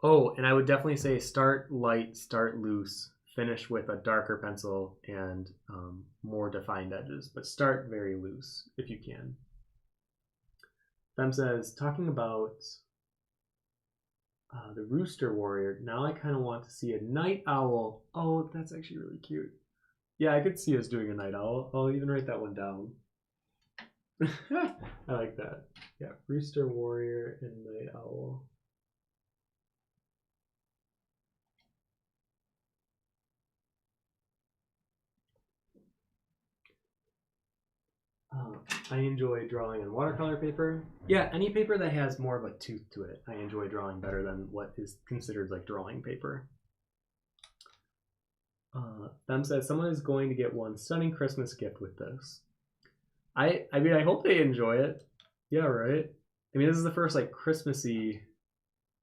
Oh, and I would definitely say start light, start loose, finish with a darker pencil and more defined edges, but start very loose if you can. Them says, talking about the rooster warrior, now I kind of want to see a night owl. Oh, that's actually really cute. Yeah, I could see us doing a night owl. I'll even write that one down. I like that. Yeah, rooster warrior and night owl. I enjoy drawing on watercolor paper. Yeah, any paper that has more of a tooth to it, I enjoy drawing better than what is considered like drawing paper. Them says someone is going to get one stunning Christmas gift with this. I mean, I hope they enjoy it. Yeah, right. I mean, this is the first like Christmassy.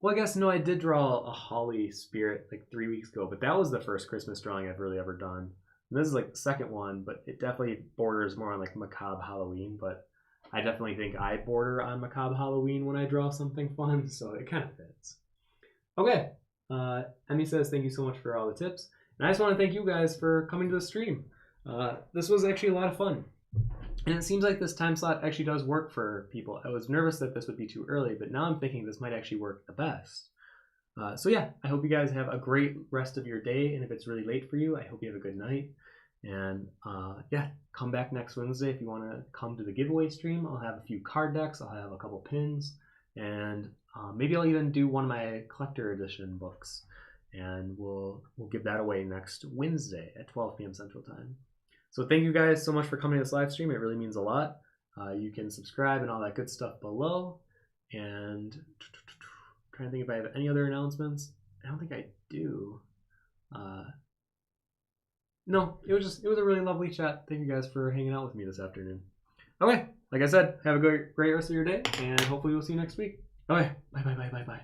Well, I guess no, I did draw a holly spirit like 3 weeks ago, but that was the first Christmas drawing I've really ever done. And this is like the second one, but it definitely borders more on like macabre Halloween. But I definitely think I border on macabre Halloween when I draw something fun, so it kind of fits. Okay, Emmy says thank you so much for all the tips, and I just want to thank you guys for coming to the stream. This was actually a lot of fun. And it seems like this time slot actually does work for people. I was nervous that this would be too early, but now I'm thinking this might actually work the best. So yeah, I hope you guys have a great rest of your day. And if it's really late for you, I hope you have a good night. And yeah, come back next Wednesday if you want to come to the giveaway stream. I'll have a few card decks. I'll have a couple pins. And maybe I'll even do one of my collector edition books. And we'll give that away next Wednesday at 12 p.m. Central Time. So thank you guys so much for coming to this live stream. It really means a lot. You can subscribe and all that good stuff below. And I'm trying to think if I have any other announcements. I don't think I do. No, it was a really lovely chat. Thank you guys for hanging out with me this afternoon. Okay, like I said, have a great rest of your day, and hopefully we'll see you next week. Okay, bye. Bye.